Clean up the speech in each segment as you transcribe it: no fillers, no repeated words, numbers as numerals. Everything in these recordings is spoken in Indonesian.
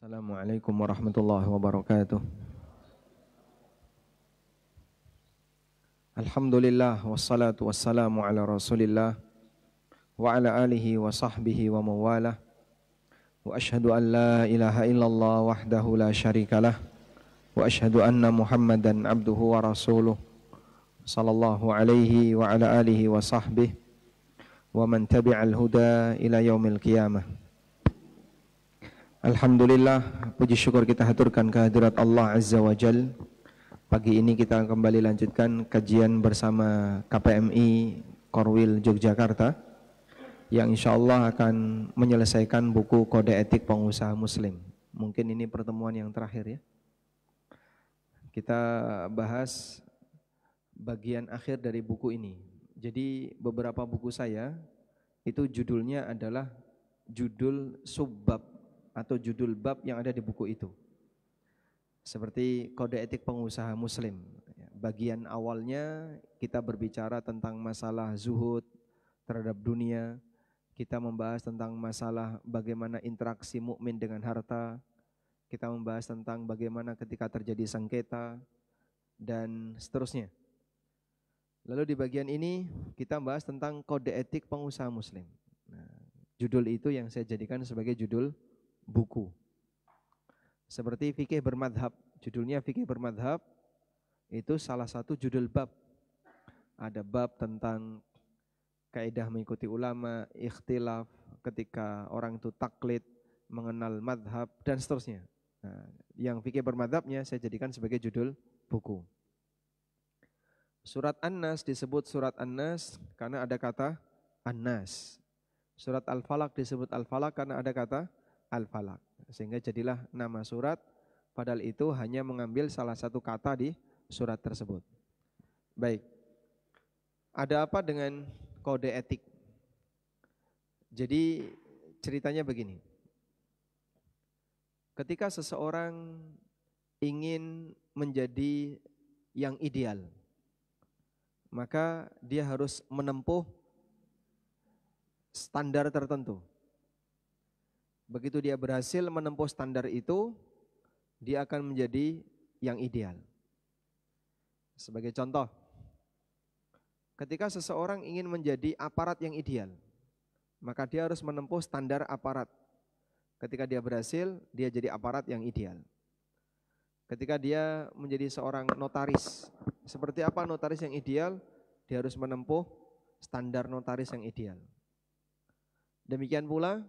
Assalamualaikum warahmatullahi wabarakatuh. Alhamdulillah wassalatu wassalamu ala Rasulillah wa ala alihi wa sahbihi wa mawalah. Wa ashhadu an la ilaha illallah wahdahu la syarikalah wa ashhadu anna Muhammadan abduhu wa rasuluh sallallahu alaihi wa ala alihi wa sahbihi wa man tabi'al huda ila yaumil qiyamah. Alhamdulillah, puji syukur kita haturkan kehadirat Allah Azza wa Jal. Pagi ini kita kembali lanjutkan kajian bersama KPMI Korwil Yogyakarta yang insya Allah akan menyelesaikan buku Kode Etik Pengusaha Muslim. Mungkin ini pertemuan yang terakhir ya. Kita bahas bagian akhir dari buku ini. Jadi beberapa buku saya itu judulnya adalah judul subbab atau judul bab yang ada di buku itu. Seperti Kode Etik Pengusaha Muslim. Bagian awalnya kita berbicara tentang masalah zuhud terhadap dunia. Kita membahas tentang masalah bagaimana interaksi mukmin dengan harta. Kita membahas tentang bagaimana ketika terjadi sengketa dan seterusnya. Lalu di bagian ini kita bahas tentang Kode Etik Pengusaha Muslim. Nah, judul itu yang saya jadikan sebagai judul buku. Seperti fikih bermadhab, judulnya fikih bermadhab, itu salah satu judul bab. Ada bab tentang kaidah mengikuti ulama, ikhtilaf ketika orang itu taklid, mengenal madhab dan seterusnya. Nah, yang fikih bermadhabnya saya jadikan sebagai judul buku. Surat An-Nas disebut surat An-Nas karena ada kata An-Nas. Surat Al-Falaq disebut Al-Falaq karena ada kata Al-Falaq, sehingga jadilah nama surat, padahal itu hanya mengambil salah satu kata di surat tersebut. Baik, ada apa dengan kode etik? Jadi ceritanya begini, ketika seseorang ingin menjadi yang ideal, maka dia harus menempuh standar tertentu. Begitu dia berhasil menempuh standar itu, dia akan menjadi yang ideal. Sebagai contoh, ketika seseorang ingin menjadi aparat yang ideal, maka dia harus menempuh standar aparat. Ketika dia berhasil, dia jadi aparat yang ideal. Ketika dia menjadi seorang notaris, seperti apa notaris yang ideal? Dia harus menempuh standar notaris yang ideal. Demikian pula,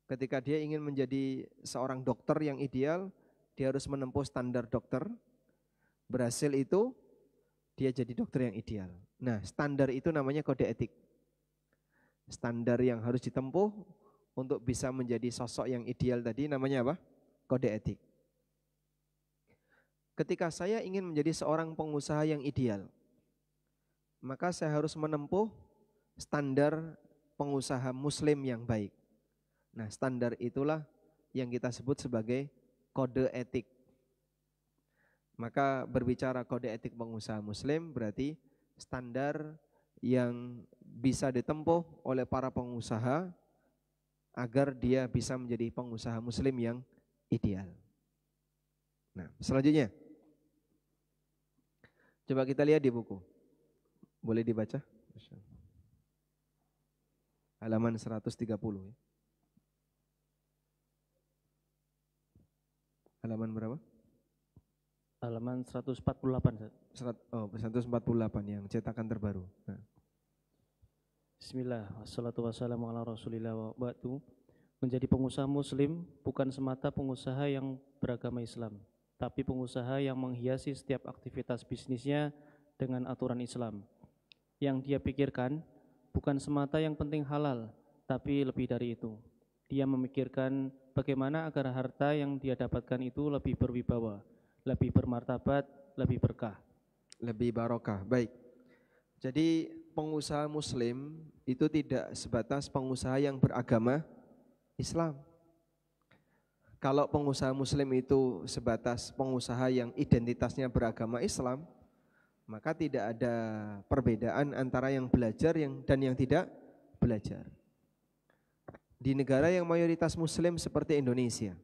ketika dia ingin menjadi seorang dokter yang ideal, dia harus menempuh standar dokter. Berhasil itu, dia jadi dokter yang ideal. Nah, standar itu namanya kode etik. Standar yang harus ditempuh untuk bisa menjadi sosok yang ideal tadi namanya apa? Kode etik. Ketika saya ingin menjadi seorang pengusaha yang ideal, maka saya harus menempuh standar pengusaha muslim yang baik. Nah, standar itulah yang kita sebut sebagai kode etik. Maka berbicara kode etik pengusaha muslim berarti standar yang bisa ditempuh oleh para pengusaha agar dia bisa menjadi pengusaha muslim yang ideal. Nah, selanjutnya coba kita lihat di buku. Boleh dibaca? Halaman 130 ya. Halaman berapa? Halaman 148. 148 yang cetakan terbaru. Nah. Bismillah, wassalatu wassalamu ala rasulillah wa ba'du. Menjadi pengusaha muslim bukan semata pengusaha yang beragama Islam, tapi pengusaha yang menghiasi setiap aktivitas bisnisnya dengan aturan Islam. Yang dia pikirkan bukan semata yang penting halal, tapi lebih dari itu. Dia memikirkan bagaimana agar harta yang dia dapatkan itu lebih berwibawa, lebih bermartabat, lebih berkah. Lebih barokah, baik. Jadi pengusaha muslim itu tidak sebatas pengusaha yang beragama Islam. Kalau pengusaha muslim itu sebatas pengusaha yang identitasnya beragama Islam, maka tidak ada perbedaan antara yang belajar dan yang tidak belajar. Di negara yang mayoritas muslim seperti Indonesia,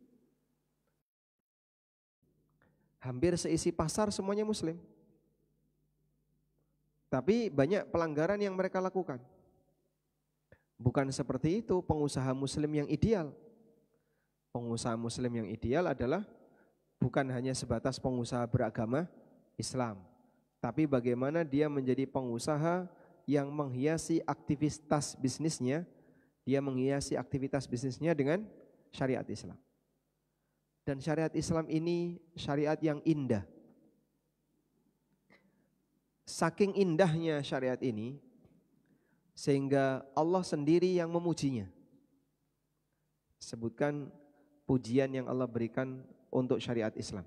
Hampir seisi pasar semuanya muslim. Tapi banyak pelanggaran yang mereka lakukan. Bukan seperti itu pengusaha muslim yang ideal. Pengusaha muslim yang ideal adalah bukan hanya sebatas pengusaha beragama Islam, tapi bagaimana dia menjadi pengusaha yang menghiasi aktivitas bisnisnya, dengan syariat Islam. Dan syariat Islam ini syariat yang indah. Saking indahnya syariat ini, sehingga Allah sendiri yang memujinya. Sebutkan pujian yang Allah berikan untuk syariat Islam.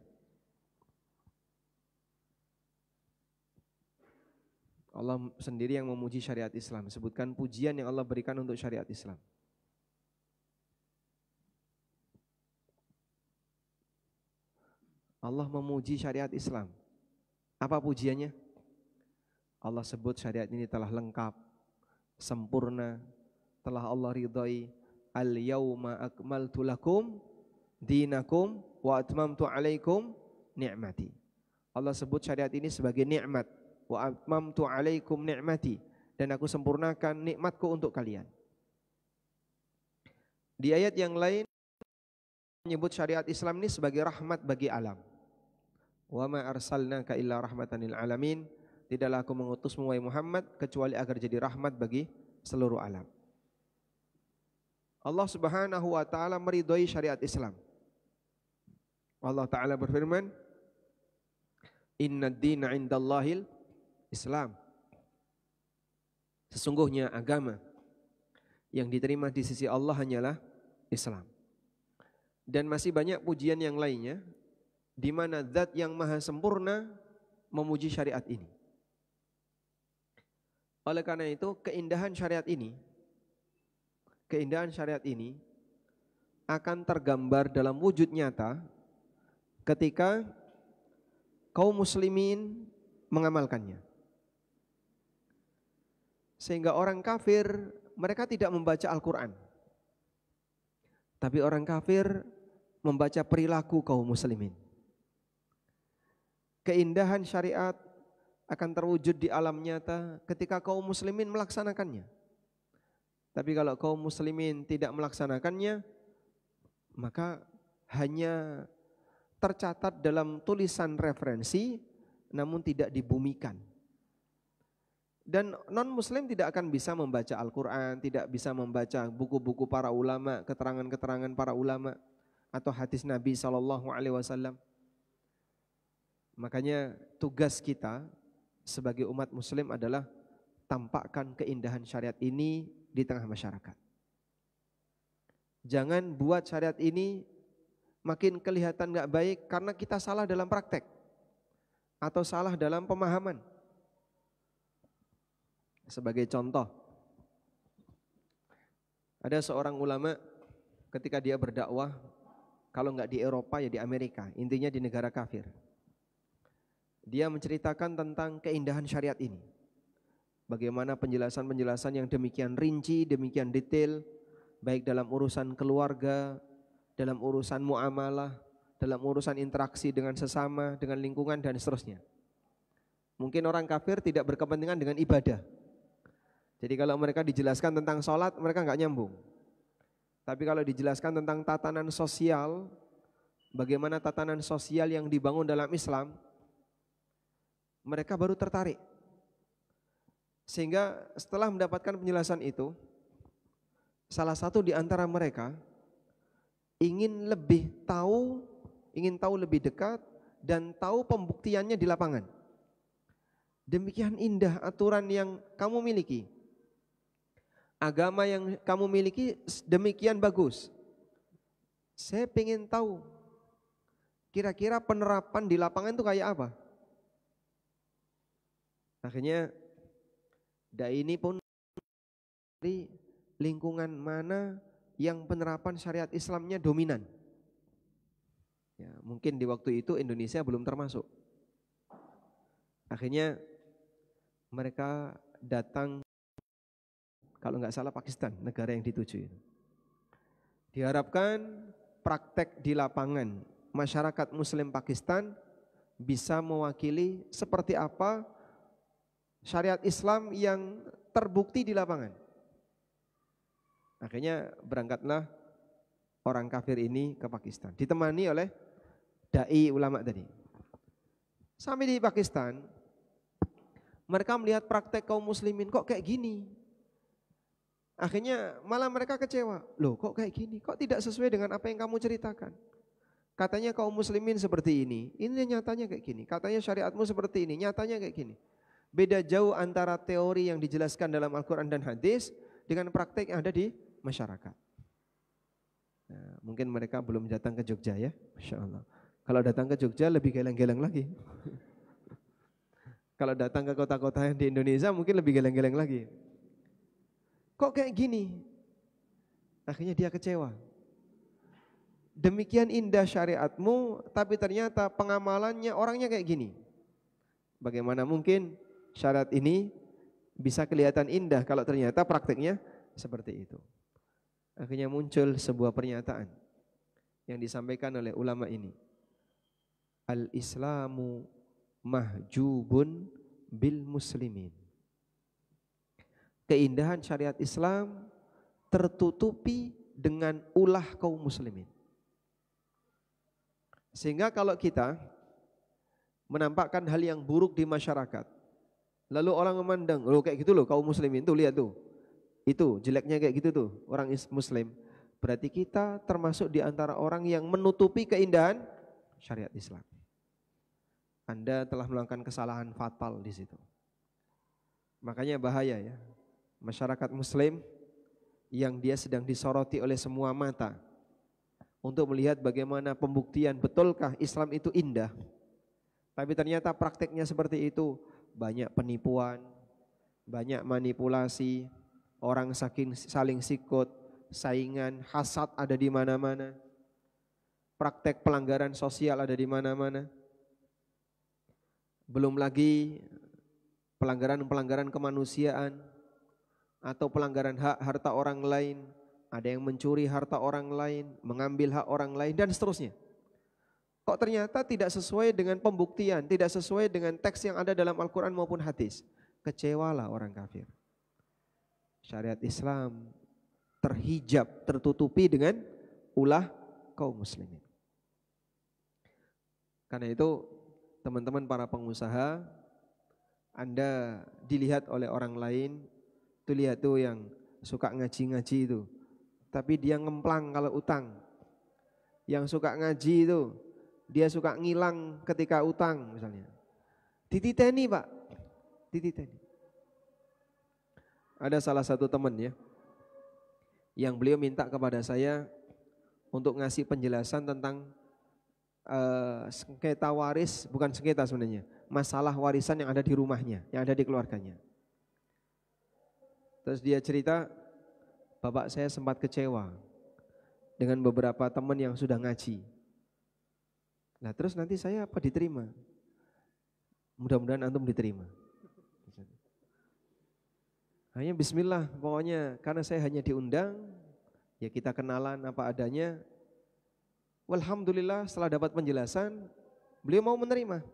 Allah sendiri yang memuji syariat Islam. Sebutkan pujian yang Allah berikan untuk syariat Islam. Allah memuji syariat Islam. Apa pujiannya? Allah sebut syariat ini telah lengkap, sempurna, telah Allah ridhai. Al-yawma akmaltu lakum dinakum wa atmamtu alaikum ni'mati. Allah sebut syariat ini sebagai nikmat. Wa atmamtu alaikum ni'mati, dan aku sempurnakan nikmatku untuk kalian. Di ayat yang lain menyebut syariat Islam ini sebagai rahmat bagi alam. Wa ma arsalnaka illa rahmatan lil alamin. Tidaklah aku mengutusmu wahai Muhammad kecuali agar jadi rahmat bagi seluruh alam. Allah Subhanahu wa taala meridhai syariat Islam. Allah taala berfirman, "Innad dina 'indallahil Islam." Sesungguhnya agama yang diterima di sisi Allah hanyalah Islam. Dan masih banyak pujian yang lainnya di mana zat yang maha sempurna memuji syariat ini. Oleh karena itu keindahan syariat ini akan tergambar dalam wujud nyata ketika kaum muslimin mengamalkannya. Sehingga orang kafir mereka tidak membaca Al-Quran, tapi orang kafir membaca perilaku kaum muslimin. Keindahan syariat akan terwujud di alam nyata ketika kaum muslimin melaksanakannya. Tapi kalau kaum muslimin tidak melaksanakannya, maka hanya tercatat dalam tulisan referensi namun tidak dibumikan. Dan non-muslim tidak akan bisa membaca Al-Quran, tidak bisa membaca buku-buku para ulama, keterangan-keterangan para ulama, atau hadis Nabi SAW. Makanya tugas kita sebagai umat muslim adalah tampakkan keindahan syariat ini di tengah masyarakat. Jangan buat syariat ini makin kelihatan gak baik karena kita salah dalam praktek atau salah dalam pemahaman. Sebagai contoh, ada seorang ulama ketika dia berdakwah, kalau nggak di Eropa ya di Amerika, intinya di negara kafir. Dia menceritakan tentang keindahan syariat ini. Bagaimana penjelasan-penjelasan yang demikian rinci, demikian detail, baik dalam urusan keluarga, dalam urusan muamalah, dalam urusan interaksi dengan sesama, dengan lingkungan dan seterusnya. Mungkin orang kafir tidak berkepentingan dengan ibadah. Jadi kalau mereka dijelaskan tentang sholat, mereka nggak nyambung. Tapi kalau dijelaskan tentang tatanan sosial, bagaimana tatanan sosial yang dibangun dalam Islam, mereka baru tertarik. Sehingga setelah mendapatkan penjelasan itu, salah satu di antara mereka ingin tahu lebih dekat dan tahu pembuktiannya di lapangan. Demikian indah aturan yang kamu miliki. Agama yang kamu miliki demikian bagus. Saya ingin tahu kira-kira penerapan di lapangan itu kayak apa. Akhirnya dai ini pun dari lingkungan mana yang penerapan syariat Islamnya dominan. Ya, mungkin di waktu itu Indonesia belum termasuk. Akhirnya mereka datang, kalau nggak salah Pakistan, negara yang dituju. Diharapkan praktek di lapangan masyarakat Muslim Pakistan bisa mewakili seperti apa syariat Islam yang terbukti di lapangan. Akhirnya berangkatlah orang kafir ini ke Pakistan, ditemani oleh dai ulama tadi. Sampai di Pakistan, mereka melihat praktek kaum muslimin kok kayak gini. Akhirnya malah mereka kecewa. Loh kok kayak gini? Kok tidak sesuai dengan apa yang kamu ceritakan? Katanya kaum muslimin seperti ini nyatanya kayak gini. Katanya syariatmu seperti ini, nyatanya kayak gini. Beda jauh antara teori yang dijelaskan dalam Al-Quran dan hadis dengan praktek yang ada di masyarakat. Nah, mungkin mereka belum datang ke Jogja ya, Masya Allah. Kalau datang ke Jogja lebih geleng-geleng lagi. Kalau datang ke kota-kota yang di Indonesia mungkin lebih geleng-geleng lagi. Kok kayak gini? Akhirnya dia kecewa. Demikian indah syariatmu, tapi ternyata pengamalannya orangnya kayak gini. Bagaimana mungkin syariat ini bisa kelihatan indah kalau ternyata prakteknya seperti itu? Akhirnya muncul sebuah pernyataan yang disampaikan oleh ulama ini. Al-Islamu mahjubun bil muslimin. Keindahan syariat Islam tertutupi dengan ulah kaum muslimin. Sehingga kalau kita menampakkan hal yang buruk di masyarakat, lalu orang memandang, loh kayak gitu loh kaum muslimin tuh, lihat tuh, itu jeleknya kayak gitu tuh orang muslim, berarti kita termasuk di antara orang yang menutupi keindahan syariat Islam. Anda telah melakukan kesalahan fatal di situ. Makanya bahaya ya, masyarakat muslim yang dia sedang disoroti oleh semua mata untuk melihat bagaimana pembuktian betulkah Islam itu indah, tapi ternyata prakteknya seperti itu. Banyak penipuan, banyak manipulasi, orang saling sikut, saingan, hasad ada di mana-mana, praktek pelanggaran sosial ada di mana-mana. Belum lagi pelanggaran-pelanggaran kemanusiaan atau pelanggaran hak harta orang lain, ada yang mencuri harta orang lain, mengambil hak orang lain dan seterusnya. Kok ternyata tidak sesuai dengan pembuktian, tidak sesuai dengan teks yang ada dalam Al-Quran maupun hadis. Kecewalah orang kafir. Syariat Islam terhijab, tertutupi dengan ulah kaum muslimin. Karena itu teman-teman para pengusaha, Anda dilihat oleh orang lain, tuh lihat tuh yang suka ngaji-ngaji itu, tapi dia ngemplang kalau utang. Yang suka ngaji itu, dia suka ngilang ketika utang misalnya. Dititeni Pak, dititeni. Ada salah satu teman ya, yang beliau minta kepada saya untuk ngasih penjelasan tentang sengketa waris, bukan sengketa sebenarnya, masalah warisan yang ada di rumahnya, yang ada di keluarganya. Terus dia cerita, bapak saya sempat kecewa dengan beberapa teman yang sudah ngaji. Nah terus nanti saya apa diterima? Mudah-mudahan antum diterima. Hanya bismillah, pokoknya karena saya hanya diundang, ya kita kenalan apa adanya. Walhamdulillah setelah dapat penjelasan, beliau mau menerima.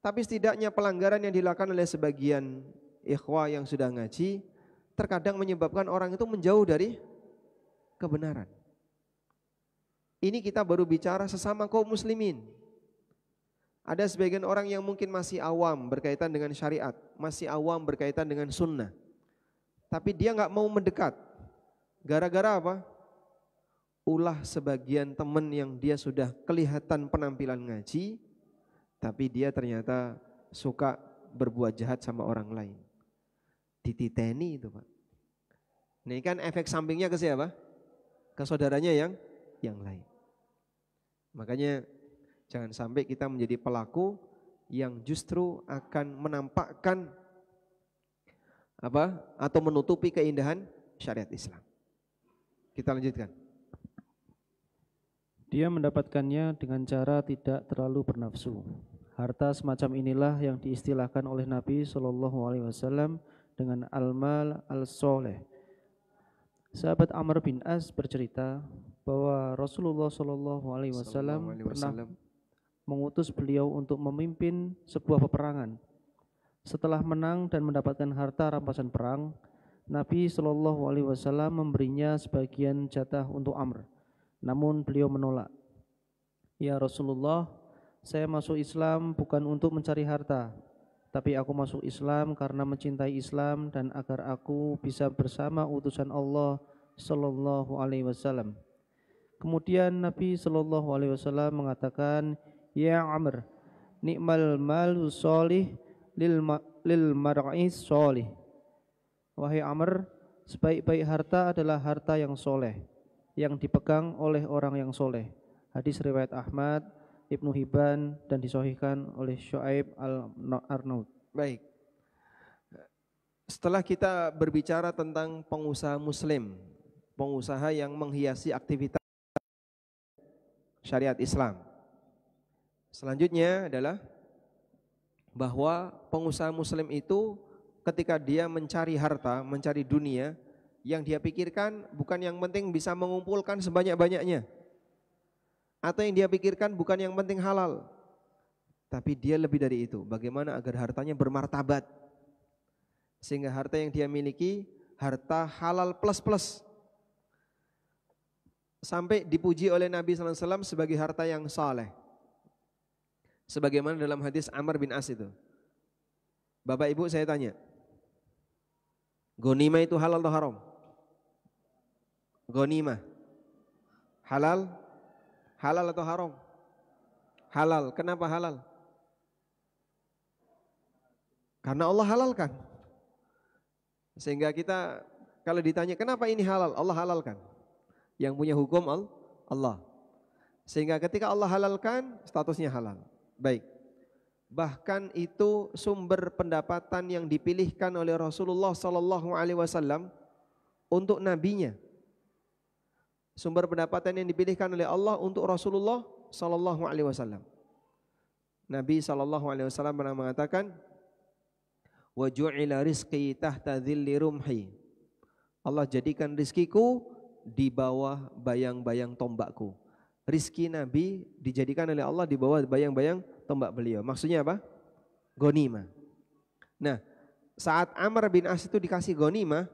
Tapi setidaknya pelanggaran yang dilakukan oleh sebagian ikhwah yang sudah ngaji terkadang menyebabkan orang itu menjauh dari kebenaran. Ini kita baru bicara sesama kaum muslimin. Ada sebagian orang yang mungkin masih awam berkaitan dengan syariat, masih awam berkaitan dengan sunnah, tapi dia nggak mau mendekat. Gara-gara apa? Ulah sebagian teman yang dia sudah kelihatan penampilan ngaji, tapi dia ternyata suka berbuat jahat sama orang lain. Dititeni itu Pak. Ini kan efek sampingnya ke siapa? Ke saudaranya yang lain. Makanya jangan sampai kita menjadi pelaku yang justru akan menampakkan apa? Atau menutupi keindahan syariat Islam. Kita lanjutkan. Dia mendapatkannya dengan cara tidak terlalu bernafsu. Harta semacam inilah yang diistilahkan oleh Nabi SAW dengan al-mal al-soleh. Sahabat Amr bin As bercerita bahwa Rasulullah SAW pernah mengutus beliau untuk memimpin sebuah peperangan. Setelah menang dan mendapatkan harta rampasan perang, Nabi Shallallahu Alaihi Wasallam memberinya sebagian jatah untuk Amr. Namun beliau menolak. Ya Rasulullah, saya masuk Islam bukan untuk mencari harta, tapi aku masuk Islam karena mencintai Islam dan agar aku bisa bersama utusan Allah Shallallahu Alaihi Wasallam. Kemudian Nabi Shallallahu Alaihi Wasallam mengatakan, Ya Amr, nikmal malu sholih lil mar'is sholih. Wahai Amr, sebaik-baik harta adalah harta yang soleh, yang dipegang oleh orang yang soleh. Hadis riwayat Ahmad, Ibnu Hibban, dan disahihkan oleh Syuaib al-Arnaud. Baik. Setelah kita berbicara tentang pengusaha muslim, pengusaha yang menghiasi aktivitas syariat Islam, selanjutnya adalah bahwa pengusaha muslim itu ketika dia mencari harta, mencari dunia, yang dia pikirkan bukan yang penting bisa mengumpulkan sebanyak-banyaknya, atau yang dia pikirkan bukan yang penting halal, tapi dia lebih dari itu, bagaimana agar hartanya bermartabat, sehingga harta yang dia miliki harta halal plus, sampai dipuji oleh Nabi SAW sebagai harta yang saleh. Sebagaimana dalam hadis Amr bin As itu. Bapak Ibu saya tanya, ghanimah itu halal atau haram? Ghanimah halal? Halal atau haram? Halal. Kenapa halal? Karena Allah halalkan. Sehingga kita kalau ditanya kenapa ini halal, Allah halalkan. Yang punya hukum Allah. Sehingga ketika Allah halalkan, statusnya halal. Baik. Bahkan itu sumber pendapatan yang dipilihkan oleh Rasulullah sallallahu alaihi wasallam untuk nabinya. Sumber pendapatan yang dipilihkan oleh Allah untuk Rasulullah sallallahu alaihi wasallam. Nabi sallallahu alaihi wasallam pernah mengatakan, "Wa ju'ila rizqi tahta dhilli rumhi." Allah jadikan rizkiku di bawah bayang-bayang tombakku. Rizki Nabi dijadikan oleh Allah di bawah bayang-bayang tombak beliau. Maksudnya apa? Ghanimah. Nah, saat Amr bin As itu dikasih ghanimah,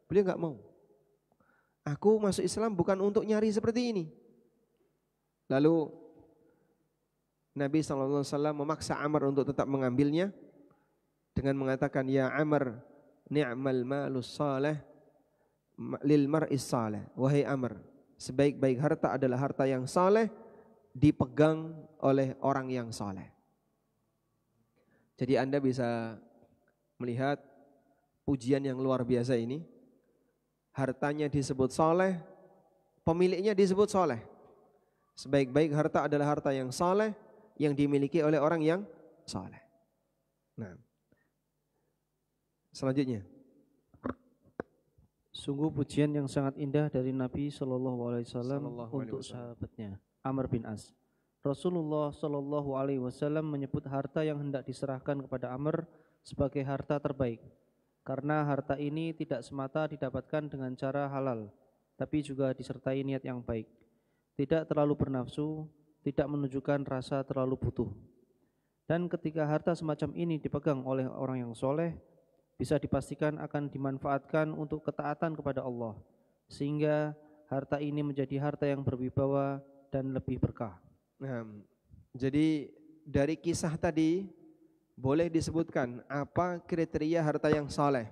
beliau enggak mau. Aku masuk Islam bukan untuk nyari seperti ini. Lalu Nabi SAW memaksa Amr untuk tetap mengambilnya dengan mengatakan, Ya Amr, ni'mal malus salih lil mar'is salih. Wahai Amr, sebaik-baik harta adalah harta yang saleh, dipegang oleh orang yang saleh. Jadi Anda bisa melihat pujian yang luar biasa ini. Hartanya disebut saleh, pemiliknya disebut saleh. Sebaik-baik harta adalah harta yang saleh, yang dimiliki oleh orang yang saleh. Nah, selanjutnya. Sungguh pujian yang sangat indah dari Nabi Shallallahu Alaihi Wasallam untuk sahabatnya Amr bin As. Rasulullah Shallallahu Alaihi Wasallam menyebut harta yang hendak diserahkan kepada Amr sebagai harta terbaik, karena harta ini tidak semata didapatkan dengan cara halal, tapi juga disertai niat yang baik. Tidak terlalu bernafsu, tidak menunjukkan rasa terlalu butuh. Dan ketika harta semacam ini dipegang oleh orang yang soleh, bisa dipastikan akan dimanfaatkan untuk ketaatan kepada Allah, sehingga harta ini menjadi harta yang berwibawa dan lebih berkah. Nah, jadi dari kisah tadi boleh disebutkan apa kriteria harta yang saleh?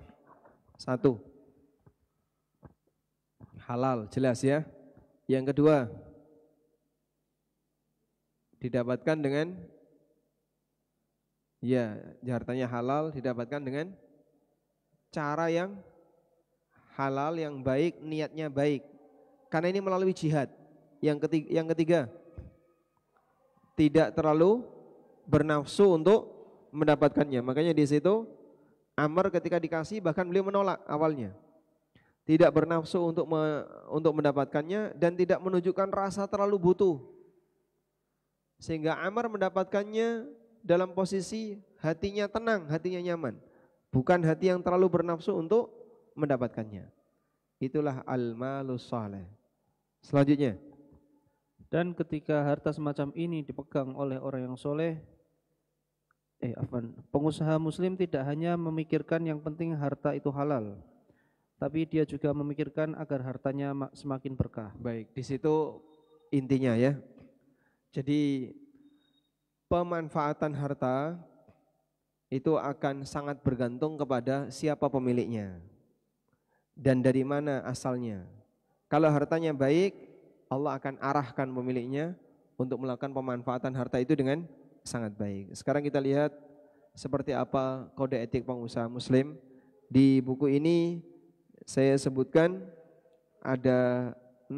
1, halal, jelas ya. Yang kedua, didapatkan dengan hartanya halal, didapatkan dengan cara yang halal, yang baik, niatnya baik. Karena ini melalui jihad. Yang ketiga, tidak terlalu bernafsu untuk mendapatkannya. Makanya di situ Amr ketika dikasih bahkan beliau menolak awalnya. Tidak bernafsu untuk mendapatkannya dan tidak menunjukkan rasa terlalu butuh. Sehingga Amr mendapatkannya dalam posisi hatinya tenang, hatinya nyaman. Bukan hati yang terlalu bernafsu untuk mendapatkannya. Itulah al-malus saleh. Selanjutnya, Dan ketika harta semacam ini dipegang oleh orang yang soleh, pengusaha muslim tidak hanya memikirkan yang penting harta itu halal, tapi dia juga memikirkan agar hartanya semakin berkah. Baik, di situ intinya ya. Jadi pemanfaatan harta itu akan sangat bergantung kepada siapa pemiliknya dan dari mana asalnya. Kalau hartanya baik, Allah akan arahkan pemiliknya untuk melakukan pemanfaatan harta itu dengan sangat baik. Sekarang kita lihat seperti apa kode etik pengusaha muslim. Di buku ini saya sebutkan ada 6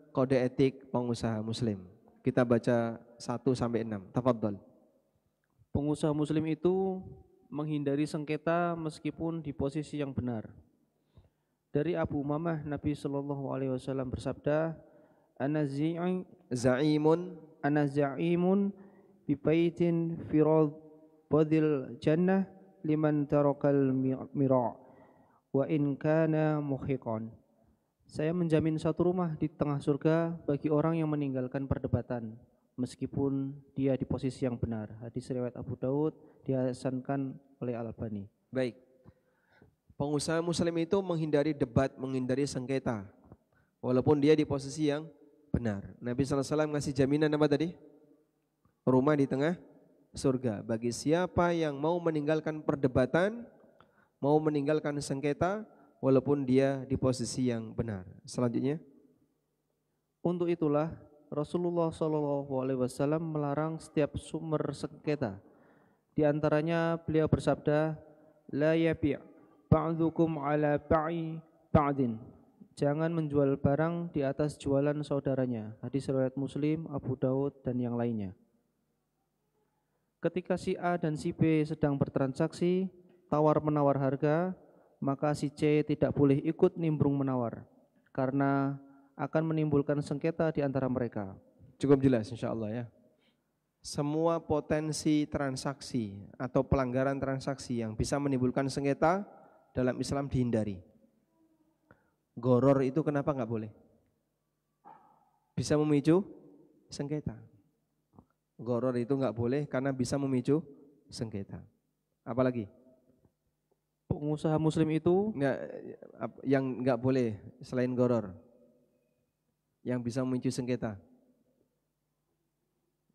kode etik pengusaha muslim. Kita baca 1 sampai 6. Tafadhol. Pengusaha muslim itu menghindari sengketa meskipun di posisi yang benar. Dari Abu Umamah, Nabi Shallallahu Alaihi Wasallam bersabda, Ana za'imun bi baitin fi radil jannah liman tarakal mira' wa in kana muhiqan. Saya menjamin satu rumah di tengah surga bagi orang yang meninggalkan perdebatan meskipun dia di posisi yang benar. Hadis riwayat Abu Daud, dihasankan oleh Al-Albani. Baik. Pengusaha muslim itu menghindari debat, menghindari sengketa walaupun dia di posisi yang benar. Nabi SAW ngasih jaminan apa tadi? Rumah di tengah surga bagi siapa yang mau meninggalkan perdebatan, mau meninggalkan sengketa walaupun dia di posisi yang benar. Selanjutnya, untuk itulah Rasulullah SAW melarang setiap sumber sengketa. Di antaranya beliau bersabda, La yabi' ba'dukum ala ba'i ba'din. Jangan menjual barang di atas jualan saudaranya. Hadis riwayat Muslim, Abu Daud dan yang lainnya. Ketika si A dan si B sedang bertransaksi tawar-menawar harga, maka si C tidak boleh ikut nimbrung menawar karena akan menimbulkan sengketa di antara mereka. Cukup jelas insyaallah ya. Semua potensi transaksi atau pelanggaran transaksi yang bisa menimbulkan sengketa dalam Islam dihindari. Goror itu kenapa nggak boleh? Bisa memicu sengketa. Goror itu nggak boleh karena bisa memicu sengketa. Apalagi? Pengusaha muslim itu yang nggak boleh selain goror, yang bisa memicu sengketa.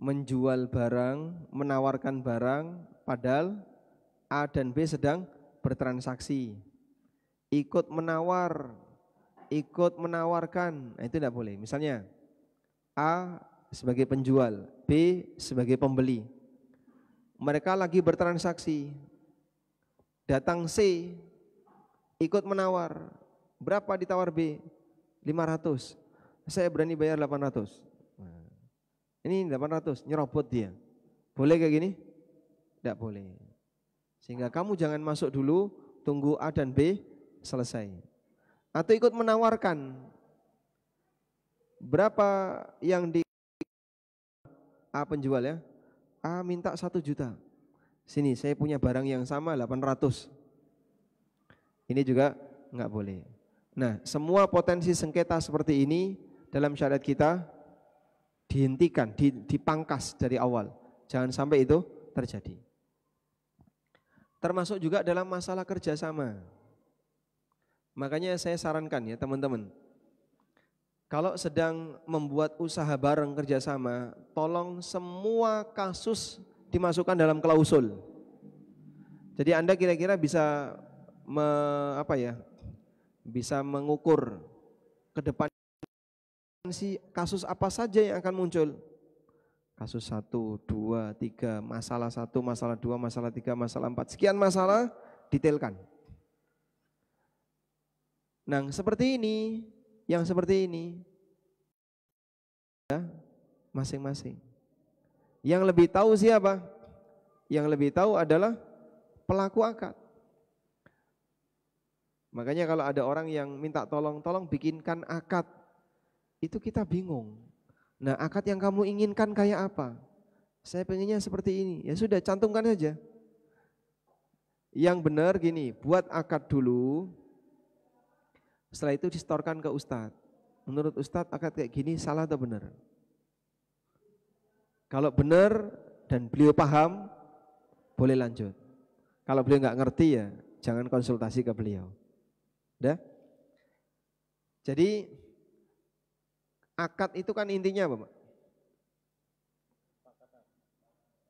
Menjual barang, menawarkan barang, padahal A dan B sedang bertransaksi. Ikut menawar, ikut menawarkan, nah itu tidak boleh. Misalnya A sebagai penjual, B sebagai pembeli. Mereka lagi bertransaksi. Datang C, ikut menawar. Berapa ditawar B? 500. Saya berani bayar 800. Nah, ini 800, nyerobot dia. Boleh kayak gini? Tidak boleh. Sehingga kamu jangan masuk dulu, tunggu A dan B selesai. Atau ikut menawarkan. Berapa yang di A penjual ya? A minta 1 juta. Sini saya punya barang yang sama 800. Ini juga enggak boleh. Nah, semua potensi sengketa seperti ini dalam syariat kita dihentikan, dipangkas dari awal. Jangan sampai itu terjadi. Termasuk juga dalam masalah kerjasama. Makanya saya sarankan ya teman-teman, kalau sedang membuat usaha bareng kerjasama, tolong semua kasus dimasukkan dalam klausul. Jadi Anda kira-kira bisa bisa mengukur ke depan kasus apa saja yang akan muncul. Kasus 1, 2, 3, masalah 1, masalah 2, masalah 3, masalah 4, sekian masalah detailkan. Nah, seperti ini, yang seperti ini ya, masing-masing. Yang lebih tahu siapa? Yang lebih tahu adalah pelaku akad. Makanya kalau ada orang yang minta tolong bikinkan akad, itu kita bingung. Nah, akad yang kamu inginkan kayak apa? Saya pengennya seperti ini. Ya sudah, cantumkan saja. Yang benar gini, buat akad dulu, setelah itu disetorkan ke ustadz. menurut Ustadz akad kayak gini salah atau benar? Kalau benar dan beliau paham, boleh lanjut. Kalau beliau nggak ngerti ya jangan konsultasi ke beliau. Udah? Jadi akad itu kan intinya apa, Pak?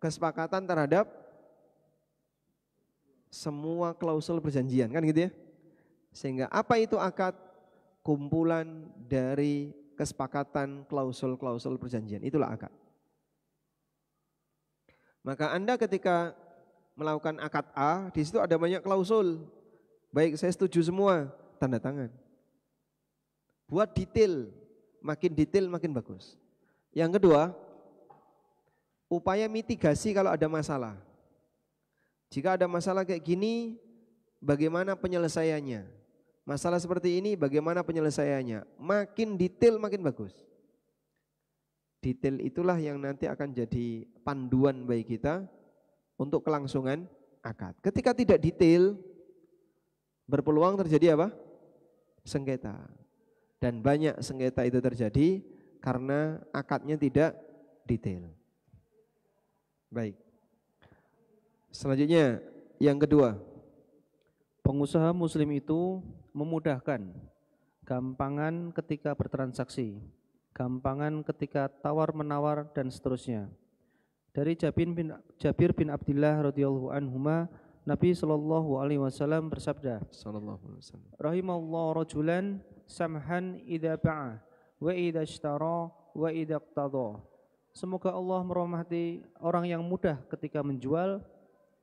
Kesepakatan terhadap semua klausul perjanjian, kan gitu ya? Sehingga apa itu akad? Kumpulan dari kesepakatan klausul-klausul perjanjian, itulah akad. Maka Anda ketika melakukan akad A, di situ ada banyak klausul. Baik, saya setuju semua, tanda tangan. Buat detail makin bagus. Yang kedua, upaya mitigasi kalau ada masalah. Jika ada masalah kayak gini, bagaimana penyelesaiannya? Masalah seperti ini bagaimana penyelesaiannya? Makin detail makin bagus. Detail itulah yang nanti akan jadi panduan bagi kita untuk kelangsungan akad. Ketika tidak detail, berpeluang terjadi apa? Sengketa. Dan banyak sengketa itu terjadi karena akadnya tidak detail. Baik. Selanjutnya yang kedua, Pengusaha muslim itu memudahkan, gampangan ketika bertransaksi, gampangan ketika tawar-menawar dan seterusnya. Dari Jabir bin Abdullah radhiyallahu anhuma, Nabi sallallahu alaihi wasallam bersabda, sallallahu alaihi wasallam, rahimallahu rajulan samhan idza ba'a wa idza ishtara wa idza iqtada. Semoga Allah merahmati orang yang mudah ketika menjual,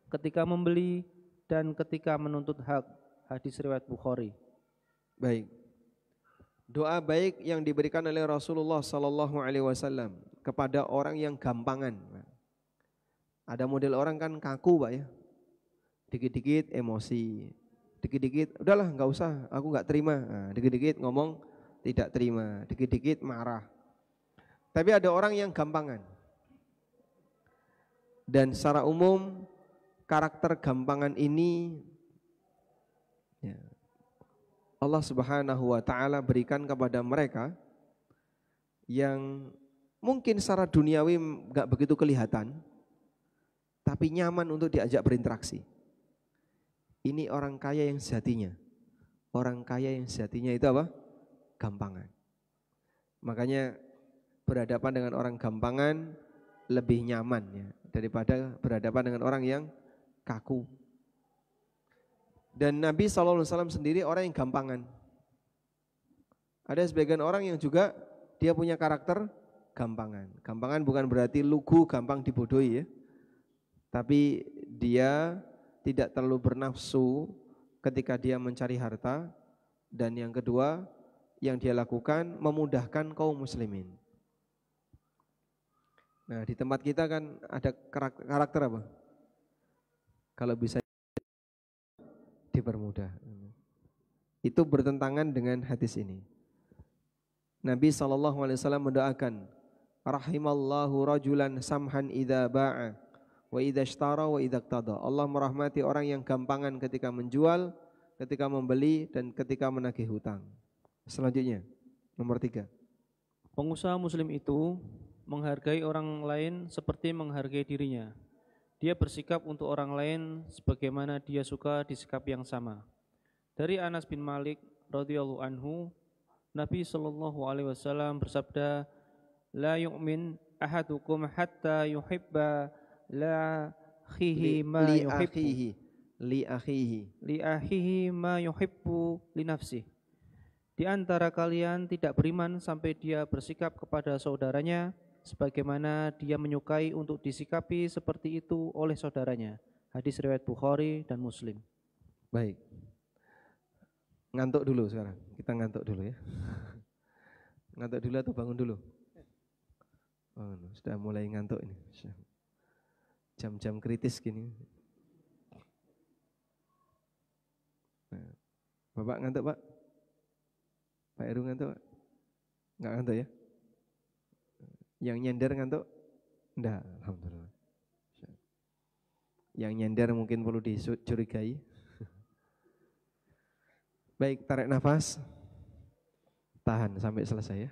ketika membeli, dan ketika menuntut hak. Hadis riwayat Bukhari. Baik. Doa baik yang diberikan oleh Rasulullah sallallahu alaihi wasallam kepada orang yang gampangan. Ada model orang kan kaku, Pak ya. Dikit-dikit emosi. Dikit-dikit udahlah enggak usah, aku enggak terima. Nah, dikit-dikit ngomong tidak terima, dikit-dikit marah. Tapi ada orang yang gampangan. Dan secara umum karakter gampangan ini ya, Allah Subhanahu wa taala berikan kepada mereka yang mungkin secara duniawi enggak begitu kelihatan, tapi nyaman untuk diajak berinteraksi. Ini orang kaya yang sejatinya. Orang kaya yang sejatinya itu apa? Gampangan. Makanya berhadapan dengan orang gampangan lebih nyaman ya, daripada berhadapan dengan orang yang kaku. Dan Nabi SAW sendiri orang yang gampangan. Ada sebagian orang yang juga dia punya karakter gampangan. Gampangan bukan berarti lugu, gampang dibodohi ya. Tapi dia tidak terlalu bernafsu ketika dia mencari harta. Dan yang kedua yang dia lakukan memudahkan kaum muslimin. Nah di tempat kita kan ada karakter apa? Kalau bisa dipermudah. Itu bertentangan dengan hadis ini. Nabi SAW mendoakan, rahimallahu rajulan samhan idza ba'a wa idza ishtara wa idza iqtada. Allah merahmati orang yang gampangan ketika menjual, ketika membeli, dan ketika menagih hutang. Selanjutnya, nomor 3. Pengusaha muslim itu menghargai orang lain seperti menghargai dirinya. Dia bersikap untuk orang lain sebagaimana dia suka disikap yang sama. Dari Anas bin Malik radhiyallahu anhu, Nabi sallallahu alaihi wasallam bersabda, la yu'min ahadukum hatta yuhibba la akhihi ma yuhibbu li akhihi ma yuhibbu li nafsihi. Di antara kalian tidak beriman sampai dia bersikap kepada saudaranya sebagaimana dia menyukai untuk disikapi seperti itu oleh saudaranya. Hadis riwayat Bukhari dan Muslim. Baik. Ngantuk dulu sekarang. Kita ngantuk dulu ya. Ngantuk dulu atau bangun dulu? Oh, sudah mulai ngantuk ini. Jam-jam kritis gini. Nah, Bapak ngantuk, Pak? Pak Heru ngantuk, Pak? Enggak ngantuk ya? Yang nyender ngantuk? Enggak, alhamdulillah. Yang nyender mungkin perlu dicurigai. Baik, tarik nafas. Tahan sampai selesai ya.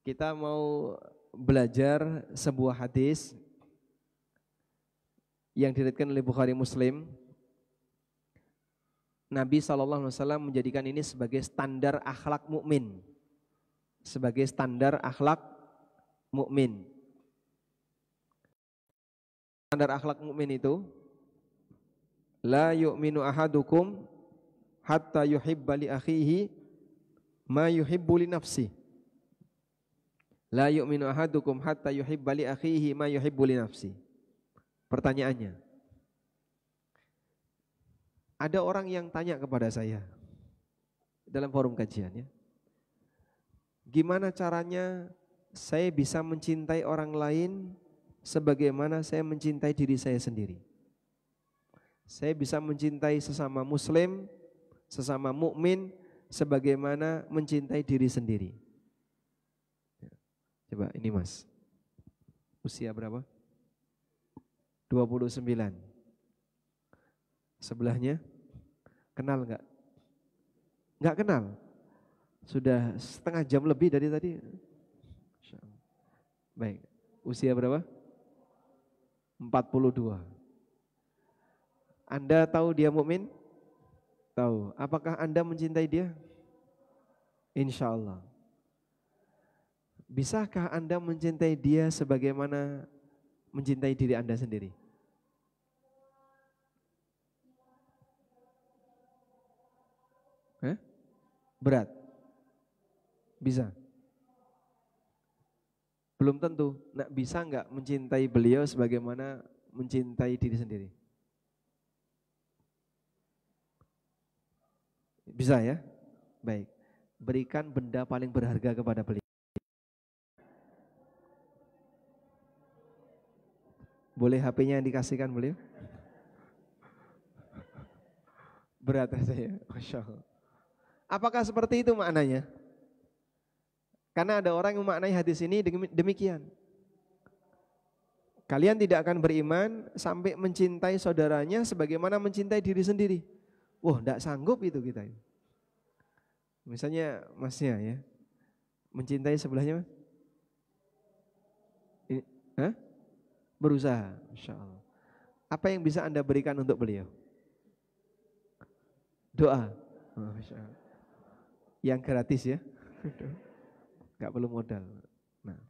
Kita mau belajar sebuah hadis yang diriwayatkan oleh Bukhari Muslim. Nabi SAW menjadikan ini sebagai standar akhlak mukmin. Sebagai standar akhlak mukmin. Standar akhlak mukmin itu la yu'minu ahadukum hatta yuhibba li akhihi ma yuhibbu li nafsi. La yu'minu ahadukum hatta yuhibba li akhihi ma yuhibbu li nafsi. Pertanyaannya, ada orang yang tanya kepada saya dalam forum kajian ya, gimana caranya saya bisa mencintai orang lain sebagaimana saya mencintai diri saya sendiri? Saya bisa mencintai sesama muslim, sesama mukmin sebagaimana mencintai diri sendiri. Coba ini Mas, usia berapa? 29. Sebelahnya kenal enggak? Enggak kenal. Sudah setengah jam lebih dari tadi. Baik, usia berapa? 42. Anda tahu dia mukmin? Tahu. Apakah Anda mencintai dia? Insya Allah. Bisakah Anda mencintai dia sebagaimana mencintai diri Anda sendiri? Berat? Bisa? Belum tentu. Nah, bisa enggak mencintai beliau sebagaimana mencintai diri sendiri? Bisa ya? Baik. Berikan benda paling berharga kepada beliau. Boleh HP-nya yang dikasihkan beliau? Berat saya, Masya Allah. Apakah seperti itu maknanya? Karena ada orang yang memaknai hadis ini demikian. Kalian tidak akan beriman sampai mencintai saudaranya sebagaimana mencintai diri sendiri. Wah, tidak sanggup itu kita. Misalnya masnya ya, mencintai sebelahnya mas? Hah? Berusaha, Masya Allah. Apa yang bisa Anda berikan untuk beliau? Doa. Oh, Masya Allah. Yang gratis ya, gak perlu modal. Nah,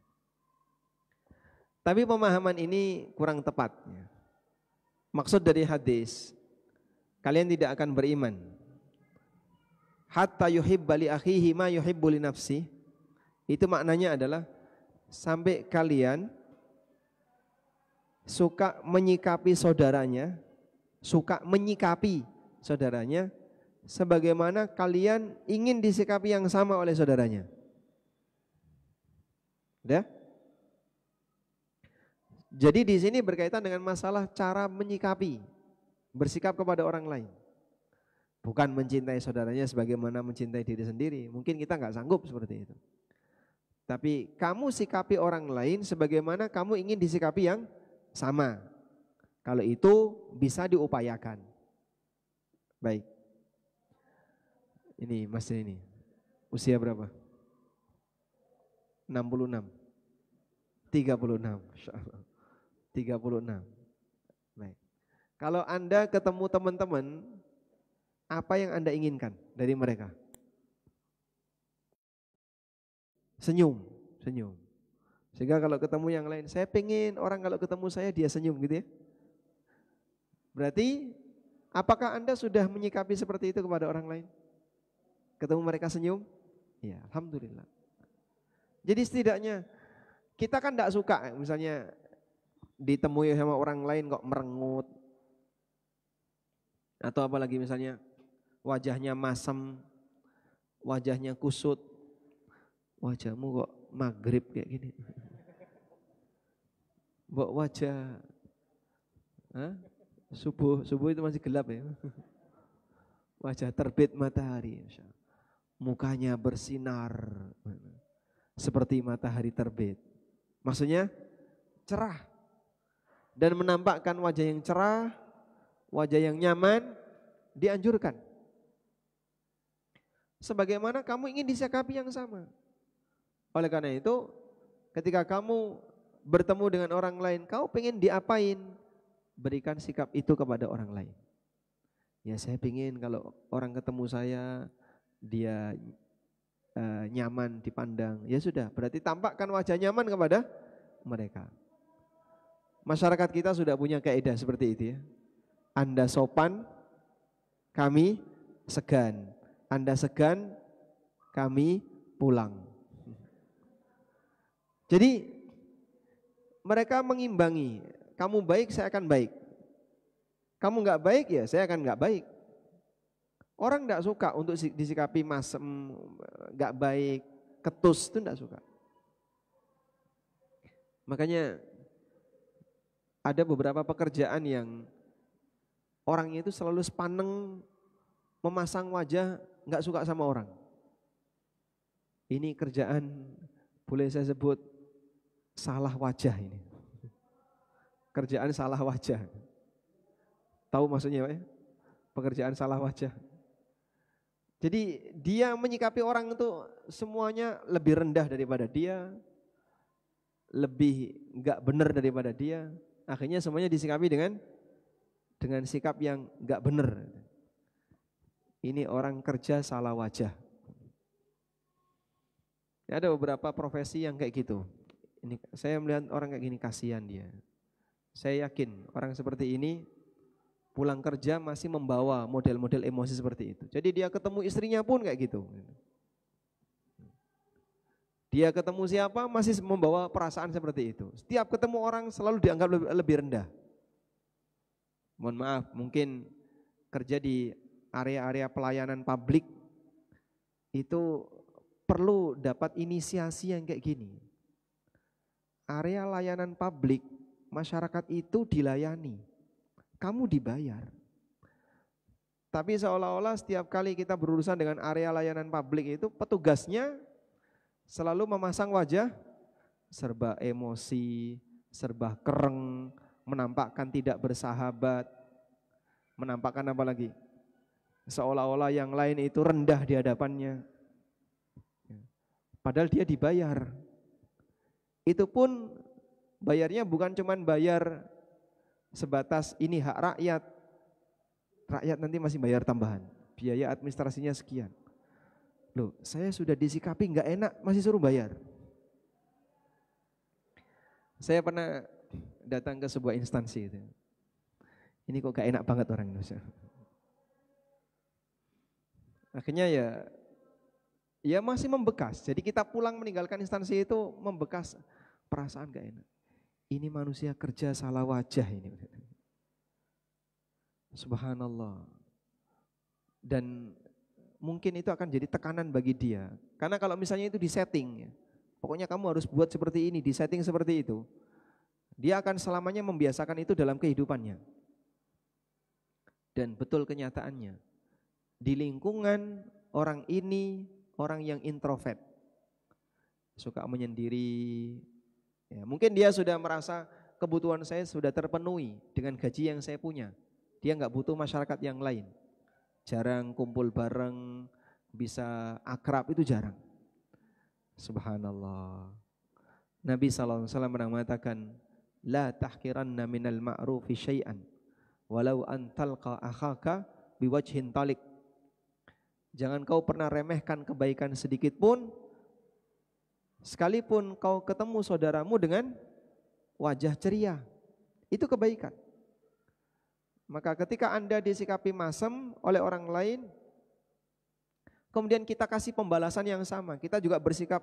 tapi pemahaman ini kurang tepat. Maksud dari hadis, kalian tidak akan beriman hatta yuhibba li akhihi ma yuhibbu li nafsi. Itu maknanya adalah sampai kalian suka menyikapi saudaranya, sebagaimana kalian ingin disikapi yang sama oleh saudaranya. Udah? Jadi di sini berkaitan dengan masalah cara menyikapi, bersikap kepada orang lain. Bukan mencintai saudaranya sebagaimana mencintai diri sendiri. Mungkin kita nggak sanggup seperti itu. Tapi kamu sikapi orang lain sebagaimana kamu ingin disikapi yang sama. Kalau itu bisa diupayakan. Baik. Ini Mas ini. Usia berapa? 66. 36. Masyaallah. 36. Baik. Kalau Anda ketemu teman-teman, apa yang Anda inginkan dari mereka? Senyum. Sehingga kalau ketemu yang lain, saya pengen orang kalau ketemu saya dia senyum gitu ya. Berarti apakah Anda sudah menyikapi seperti itu kepada orang lain? Ketemu mereka senyum? Ya, alhamdulillah. Jadi setidaknya kita kan tidak suka misalnya ditemui sama orang lain kok merengut. Atau apalagi misalnya wajahnya masem, wajahnya kusut. Wajahmu kok maghrib kayak gini. Mbok wajah subuh itu masih gelap ya. Wajah terbit matahari, mukanya bersinar seperti matahari terbit. Maksudnya cerah dan menampakkan wajah yang cerah, wajah yang nyaman dianjurkan. sebagaimana kamu ingin disikapi yang sama. Oleh karena itu, ketika kamu bertemu dengan orang lain, kau pengen diapain? Berikan sikap itu kepada orang lain. Ya saya pengen kalau orang ketemu saya, dia nyaman dipandang. Ya sudah, berarti tampakkan wajah nyaman kepada mereka. Masyarakat kita sudah punya kaidah seperti itu ya. Anda sopan, kami segan. Anda segan, kami pulang. Jadi mereka mengimbangi. Kamu baik, saya akan baik. Kamu nggak baik, ya saya akan nggak baik. Orang nggak suka untuk disikapi masem, nggak baik, ketus, itu nggak suka. Makanya ada beberapa pekerjaan yang orangnya itu selalu sepaneng, memasang wajah, nggak suka sama orang. Ini kerjaan boleh saya sebut salah wajah ini. Kerjaan salah wajah. Tahu maksudnya Pak ya? Pekerjaan salah wajah. Jadi dia menyikapi orang itu semuanya lebih rendah daripada dia, lebih enggak benar daripada dia. Akhirnya semuanya disikapi dengan sikap yang enggak benar. Ini orang kerja salah wajah. Ada beberapa profesi yang kayak gitu. Ini saya melihat orang kayak gini, kasihan dia. Saya yakin orang seperti ini pulang kerja masih membawa model-model emosi seperti itu. Jadi dia ketemu istrinya pun kayak gitu. Dia ketemu siapa masih membawa perasaan seperti itu. Setiap ketemu orang selalu dianggap lebih rendah. Mohon maaf, mungkin kerja di area-area pelayanan publik itu perlu dapat inisiasi yang kayak gini. Area layanan publik, masyarakat itu dilayani, kamu dibayar. Tapi seolah-olah setiap kali kita berurusan dengan area layanan publik itu petugasnya selalu memasang wajah serba emosi, serba kereng, menampakkan tidak bersahabat, menampakkan apa lagi? Seolah-olah yang lain itu rendah di hadapannya. Padahal dia dibayar. Itu pun bayarnya bukan cuma bayar sebatas ini hak rakyat. Rakyat nanti masih bayar tambahan. Biaya administrasinya sekian. Loh, saya sudah disikapi nggak enak, masih suruh bayar. Saya pernah datang ke sebuah instansi itu. Ini kok gak enak banget orang Indonesia. Akhirnya ya masih membekas. Jadi kita pulang meninggalkan instansi itu membekas perasaan gak enak. Ini manusia kerja salah wajah ini. Subhanallah. Dan mungkin itu akan jadi tekanan bagi dia. Karena kalau misalnya itu disetting, pokoknya kamu harus buat seperti ini, disetting seperti itu. Dia akan selamanya membiasakan itu dalam kehidupannya. Dan betul kenyataannya, di lingkungan orang ini, orang yang introvert, suka menyendiri, ya, mungkin dia sudah merasa kebutuhan saya sudah terpenuhi dengan gaji yang saya punya. Dia nggak butuh masyarakat yang lain. Jarang kumpul bareng, bisa akrab itu jarang. Subhanallah. Nabi SAW pernah mengatakan, la tahkiranna minal ma'rufi syai'an walau an talqa akhaka biwajhin talik. Jangan kau pernah remehkan kebaikan sedikit pun, sekalipun kau ketemu saudaramu dengan wajah ceria, itu kebaikan. Maka ketika Anda disikapi masem oleh orang lain, kemudian kita kasih pembalasan yang sama, kita juga bersikap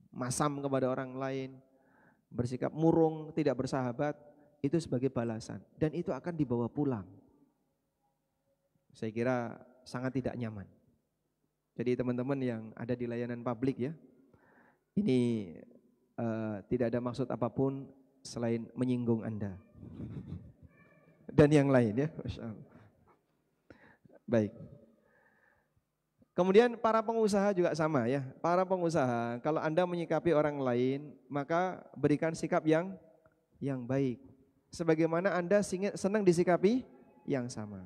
masam kepada orang lain, bersikap murung, tidak bersahabat, itu sebagai balasan. Dan itu akan dibawa pulang. Saya kira sangat tidak nyaman. Jadi teman-teman yang ada di layanan publik ya, ini tidak ada maksud apapun selain menyinggung Anda. Dan yang lain ya. Masya Allah. Baik. Kemudian para pengusaha juga sama ya. Para pengusaha, kalau Anda menyikapi orang lain, maka berikan sikap yang baik. Sebagaimana Anda senang disikapi yang sama.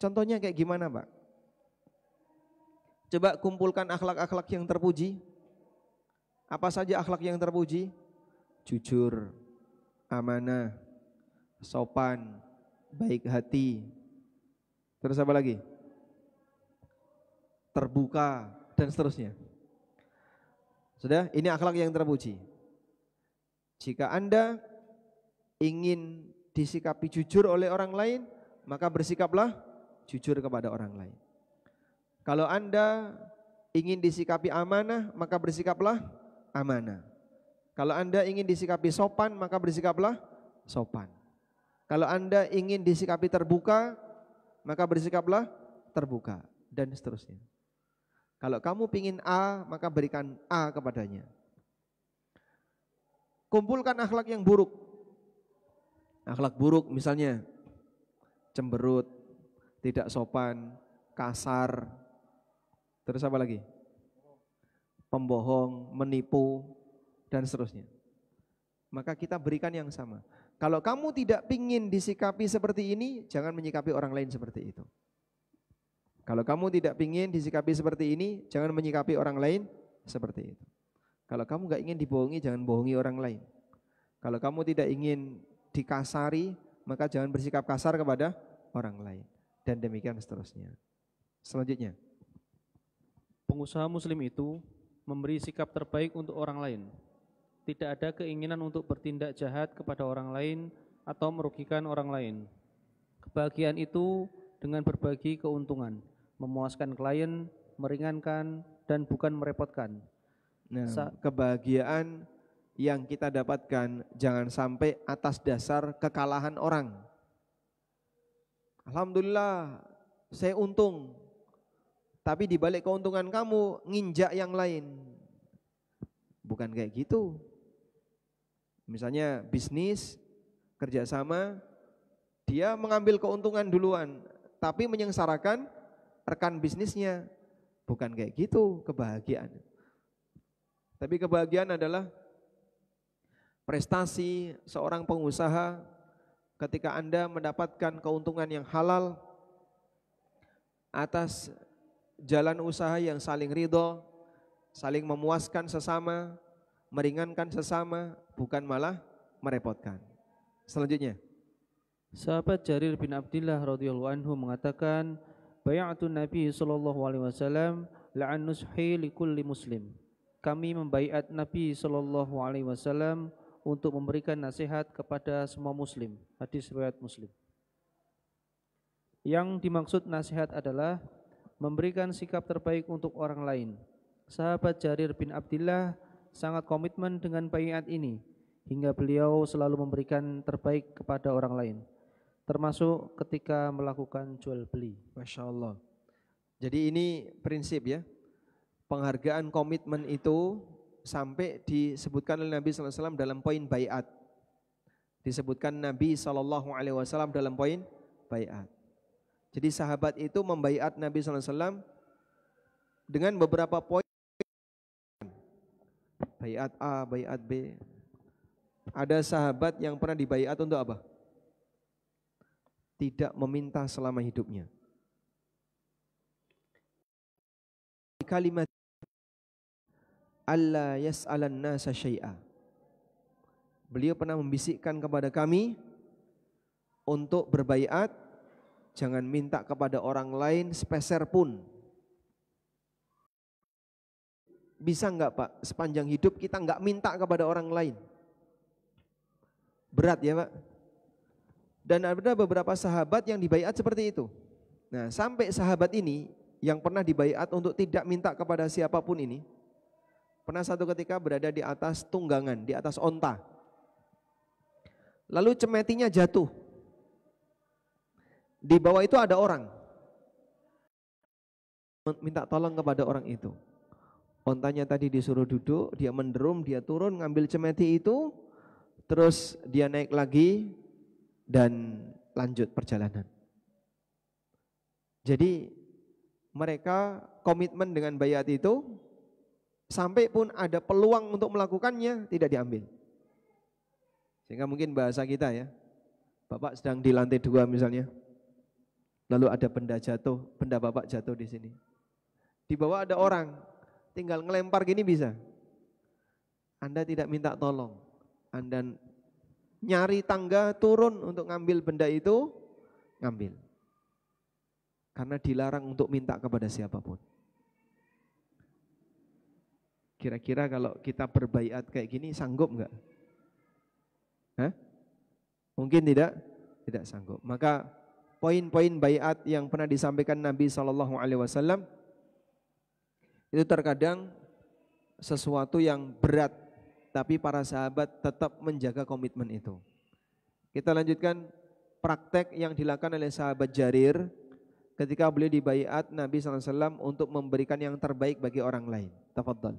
Contohnya kayak gimana Pak? Coba kumpulkan akhlak-akhlak yang terpuji. Apa saja akhlak yang terpuji? Jujur, amanah, sopan, baik hati. Terus apa lagi? Terbuka dan seterusnya. Sudah, ini akhlak yang terpuji. Jika Anda ingin disikapi jujur oleh orang lain, maka bersikaplah jujur kepada orang lain. Kalau Anda ingin disikapi amanah, maka bersikaplah amanah. Kalau Anda ingin disikapi sopan, maka bersikaplah sopan. Kalau Anda ingin disikapi terbuka, maka bersikaplah terbuka, dan seterusnya. Kalau kamu pingin A, maka berikan A kepadanya. Kumpulkan akhlak yang buruk. Akhlak buruk misalnya cemberut, tidak sopan, kasar. Terus apa lagi? Pembohong, menipu, dan seterusnya. Maka kita berikan yang sama. Kalau kamu tidak pingin disikapi seperti ini, jangan menyikapi orang lain seperti itu. Kalau kamu tidak pingin disikapi seperti ini, jangan menyikapi orang lain seperti itu. Kalau kamu gak ingin dibohongi, jangan bohongi orang lain. Kalau kamu tidak ingin dikasari, maka jangan bersikap kasar kepada orang lain. Dan demikian seterusnya. Selanjutnya, Pengusaha muslim itu memberi sikap terbaik untuk orang lain. Tidak ada keinginan untuk bertindak jahat kepada orang lain atau merugikan orang lain. Kebahagiaan itu dengan berbagi keuntungan, memuaskan klien, meringankan, dan bukan merepotkan. nah, kebahagiaan yang kita dapatkan jangan sampai atas dasar kekalahan orang. Alhamdulillah saya untung, tapi di balik keuntungan kamu nginjak yang lain. Bukan kayak gitu. Misalnya bisnis, kerjasama, dia mengambil keuntungan duluan, tapi menyengsarakan rekan bisnisnya. Bukan kayak gitu kebahagiaan. Tapi kebahagiaan adalah prestasi seorang pengusaha ketika Anda mendapatkan keuntungan yang halal atas jalan usaha yang saling ridho, saling memuaskan sesama, meringankan sesama, bukan malah merepotkan. Selanjutnya, Sahabat Jarir bin Abdillah radhiyallahu anhu mengatakan, "Bai'atun Nabi sallallahu alaihi wasallam la'an nushi likulli muslim." Kami membaiat Nabi sallallahu alaihi wasallam untuk memberikan nasihat kepada semua muslim. Hadis riwayat Muslim. Yang dimaksud nasihat adalah memberikan sikap terbaik untuk orang lain. Sahabat Jarir bin Abdillah sangat komitmen dengan baiat ini hingga beliau selalu memberikan terbaik kepada orang lain, termasuk ketika melakukan jual beli. Masya Allah. Jadi ini prinsip ya, penghargaan komitmen itu sampai disebutkan oleh Nabi SAW dalam poin baiat. Disebutkan Nabi SAW dalam poin baiat. Jadi sahabat itu membaiat Nabi SAW dengan beberapa poin. Baiat A, baiat B. Ada sahabat yang pernah dibaiat untuk apa? Tidak meminta selama hidupnya. Kalimat alla yas'alan nasa syai'a. Beliau pernah membisikkan kepada kami untuk berbaiat, jangan minta kepada orang lain sepeser pun. Bisa enggak Pak, sepanjang hidup kita enggak minta kepada orang lain? Berat ya Pak. Dan ada beberapa sahabat yang dibaiat seperti itu. Nah, sampai sahabat ini yang pernah dibaiat untuk tidak minta kepada siapapun ini, pernah satu ketika berada di atas tunggangan, di atas onta. Lalu cemetinya jatuh. Di bawah itu ada orang. Minta tolong kepada orang itu. Ontanya tadi disuruh duduk, dia menderum, dia turun ngambil cemeti itu, terus dia naik lagi dan lanjut perjalanan. Jadi mereka komitmen dengan baiat itu, sampai pun ada peluang untuk melakukannya tidak diambil. Sehingga mungkin bahasa kita ya, Bapak sedang di lantai 2 misalnya, lalu ada benda jatuh, benda Bapak jatuh di sini. Di bawah ada orang, tinggal ngelempar gini bisa. Anda tidak minta tolong. Anda nyari tangga turun untuk ngambil benda itu, ngambil. Karena dilarang untuk minta kepada siapapun. Kira-kira kalau kita berbaiat kayak gini sanggup enggak? Hah? Mungkin tidak sanggup. Maka poin-poin baiat yang pernah disampaikan Nabi SAW itu terkadang sesuatu yang berat, tapi para sahabat tetap menjaga komitmen itu. Kita lanjutkan praktek yang dilakukan oleh sahabat Jarir ketika beliau dibaiat Nabi SAW untuk memberikan yang terbaik bagi orang lain. Tafadhal.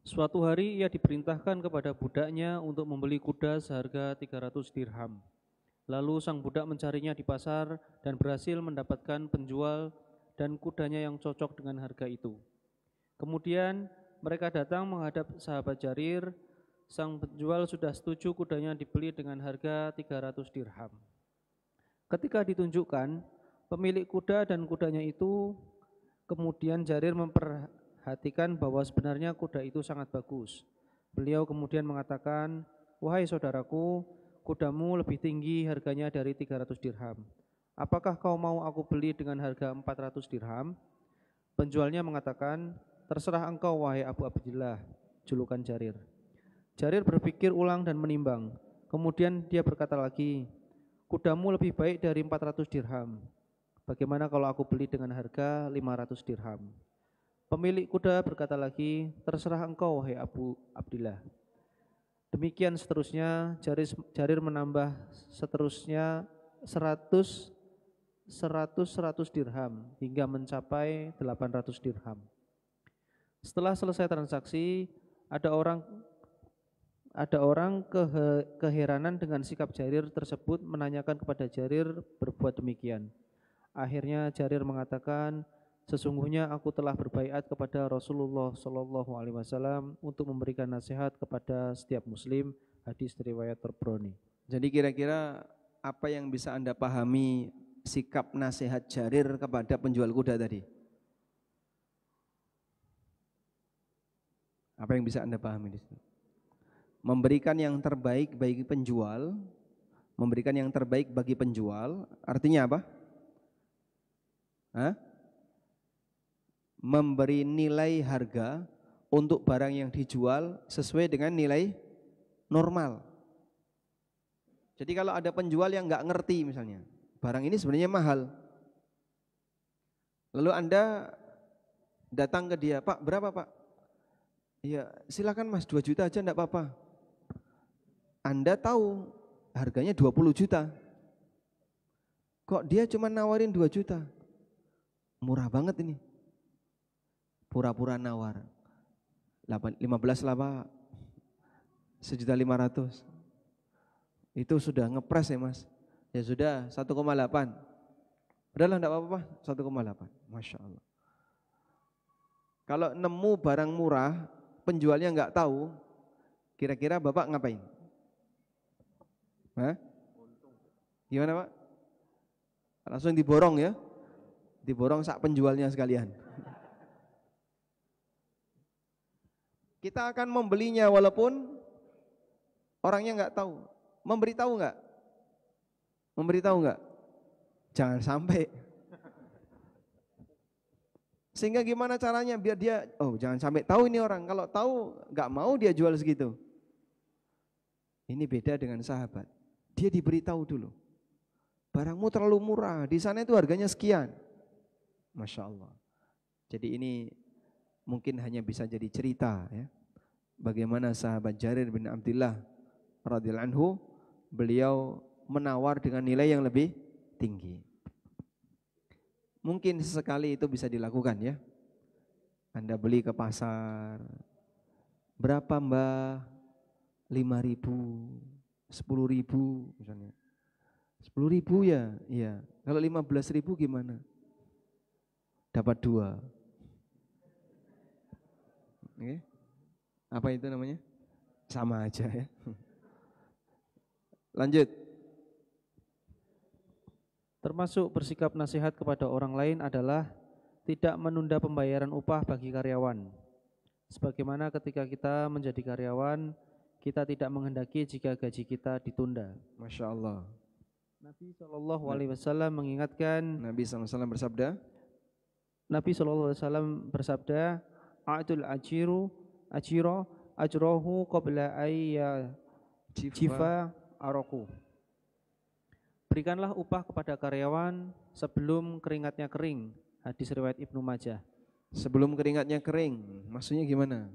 Suatu hari ia diperintahkan kepada budaknya untuk membeli kuda seharga 300 dirham. Lalu sang budak mencarinya di pasar dan berhasil mendapatkan penjual dan kudanya yang cocok dengan harga itu. Kemudian mereka datang menghadap sahabat Jarir. Sang penjual sudah setuju kudanya dibeli dengan harga 300 dirham. Ketika ditunjukkan pemilik kuda dan kudanya itu, kemudian Jarir memperhatikan bahwa sebenarnya kuda itu sangat bagus. Beliau kemudian mengatakan, "Wahai saudaraku, kudamu lebih tinggi harganya dari 300 dirham. Apakah kau mau aku beli dengan harga 400 dirham?" Penjualnya mengatakan, "Terserah engkau wahai Abu Abdillah," julukan Jarir. Jarir berpikir ulang dan menimbang. Kemudian dia berkata lagi, "Kudamu lebih baik dari 400 dirham. Bagaimana kalau aku beli dengan harga 500 dirham?" Pemilik kuda berkata lagi, "Terserah engkau wahai Abu Abdillah." Demikian seterusnya. Jarir menambah seterusnya 100 dirham hingga mencapai 800 dirham. Setelah selesai transaksi, ada orang keheranan dengan sikap Jarir tersebut, menanyakan kepada Jarir berbuat demikian. Akhirnya Jarir mengatakan, "Sesungguhnya aku telah berbaiat kepada Rasulullah SAW untuk memberikan nasihat kepada setiap muslim." Hadis riwayat Tabrani. Jadi kira-kira apa yang bisa Anda pahami sikap nasihat Jarir kepada penjual kuda tadi? Apa yang bisa Anda pahami di sini? Memberikan yang terbaik bagi penjual, memberikan yang terbaik bagi penjual, artinya apa? Hah? Memberi nilai harga untuk barang yang dijual sesuai dengan nilai normal. Jadi kalau ada penjual yang nggak ngerti misalnya, barang ini sebenarnya mahal, lalu Anda datang ke dia, "Pak, berapa Pak?" "Ya silakan Mas, 2 juta aja enggak apa-apa." Anda tahu harganya 20 juta. Kok dia cuma nawarin 2 juta? Murah banget ini. Pura-pura nawar. 15 lah Pak. 1.500.000. Itu sudah ngepres ya Mas. Ya sudah 1,8. Udahlah enggak apa-apa Pak, 1,8. Masya Allah. Kalau nemu barang murah, penjualnya enggak tahu, kira-kira Bapak ngapain? Hah? Gimana Pak? Langsung diborong ya? Diborong sak penjualnya sekalian. Kita akan membelinya walaupun orangnya enggak tahu. Memberitahu enggak? Memberitahu enggak? Jangan sampai. Sehingga gimana caranya biar dia, oh jangan sampai tahu ini orang. Kalau tahu enggak mau dia jual segitu. Ini beda dengan sahabat. Dia diberitahu dulu. Barangmu terlalu murah, di sana itu harganya sekian. Masya Allah. Jadi ini mungkin hanya bisa jadi cerita ya. Bagaimana sahabat Jarir bin Abdillah radhiyallahu anhu, beliau menawar dengan nilai yang lebih tinggi. Mungkin sesekali itu bisa dilakukan ya. Anda beli ke pasar, berapa Mbak? 5.000, 10.000 misalnya. 10.000 ya? Iya. Kalau 15.000 gimana? Dapat 2. Oke. Apa itu namanya? Sama aja ya. Lanjut. Termasuk bersikap nasihat kepada orang lain adalah tidak menunda pembayaran upah bagi karyawan. Sebagaimana ketika kita menjadi karyawan, kita tidak menghendaki jika gaji kita ditunda. Masya Allah. Nabi SAW mengingatkan, Nabi SAW bersabda, Nabi SAW bersabda, A'tul ajiro ajrohu qabla ayya jifa araku. Berikanlah upah kepada karyawan sebelum keringatnya kering. Hadis riwayat Ibnu Majah. Sebelum keringatnya kering, maksudnya gimana?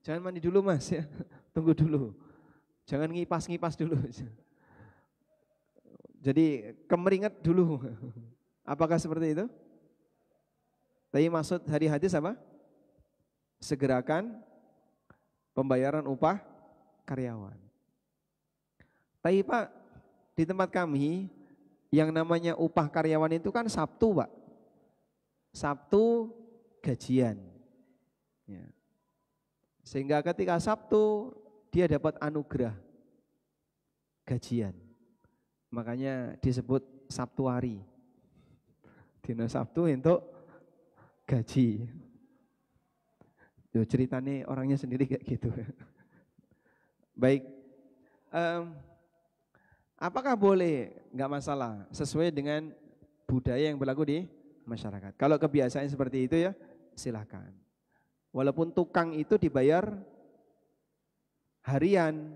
Jangan mandi dulu mas ya, tunggu dulu. Jangan ngipas-ngipas dulu. Jadi kemeringat dulu. Apakah seperti itu? Tapi maksud hadis apa? Segerakan pembayaran upah karyawan. Tapi Pak, di tempat kami yang namanya upah karyawan itu kan Sabtu Pak. Sabtu gajian. Ya. Sehingga ketika Sabtu dia dapat anugerah gajian. Makanya disebut Sabtuari. Dina Sabtu untuk gaji. Yo, ceritanya orangnya sendiri kayak gitu. Baik. Apakah boleh? Enggak masalah, sesuai dengan budaya yang berlaku di masyarakat. Kalau kebiasaan seperti itu ya silakan. Walaupun tukang itu dibayar harian,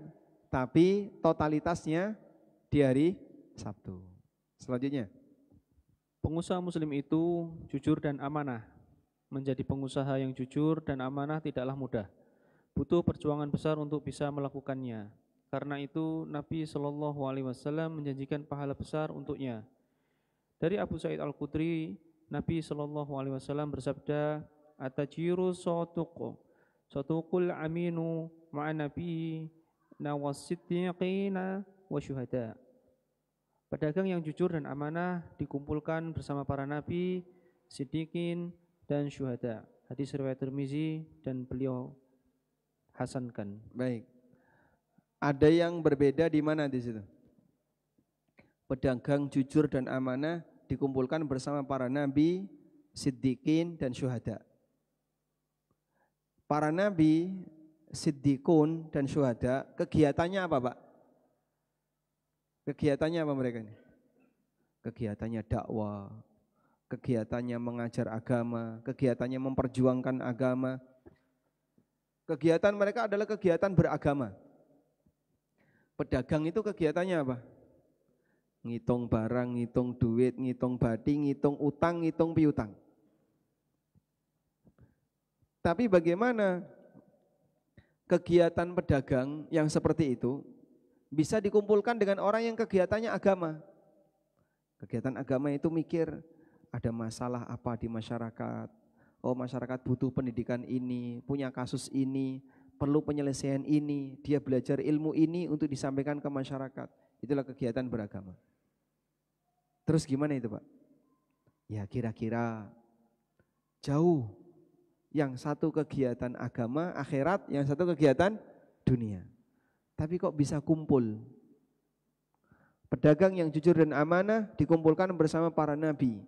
tapi totalitasnya di hari Sabtu. Selanjutnya, pengusaha muslim itu jujur dan amanah. Menjadi pengusaha yang jujur dan amanah tidaklah mudah. Butuh perjuangan besar untuk bisa melakukannya. Karena itu Nabi SAW menjanjikan pahala besar untuknya. Dari Abu Sa'id Al-Khudri, Nabi SAW bersabda, Atajiru sotuqul aminu ma'an nabi nawasiddiqina wa syuhada. Pedagang yang jujur dan amanah dikumpulkan bersama para nabi, siddiqin dan syuhada. Hadis riwayat Tirmizi dan beliau hasankan. Baik. Ada yang berbeda di mana di situ? Pedagang jujur dan amanah dikumpulkan bersama para nabi, siddiqin dan syuhada. Para nabi, siddiqun dan syuhada, kegiatannya apa, Pak? Kegiatannya apa mereka ini? Kegiatannya dakwah, kegiatannya mengajar agama, kegiatannya memperjuangkan agama. Kegiatan mereka adalah kegiatan beragama. Pedagang itu kegiatannya apa? Ngitung barang, ngitung duit, ngitung badi, ngitung utang, ngitung piutang. Tapi bagaimana kegiatan pedagang yang seperti itu bisa dikumpulkan dengan orang yang kegiatannya agama? Kegiatan agama itu mikir ada masalah apa di masyarakat. Oh, masyarakat butuh pendidikan ini, punya kasus ini, perlu penyelesaian ini, dia belajar ilmu ini untuk disampaikan ke masyarakat. Itulah kegiatan beragama. Terus gimana itu, Pak? Ya kira-kira jauh. Yang satu kegiatan agama, akhirat, yang satu kegiatan dunia. Tapi kok bisa kumpul? Pedagang yang jujur dan amanah dikumpulkan bersama para nabi.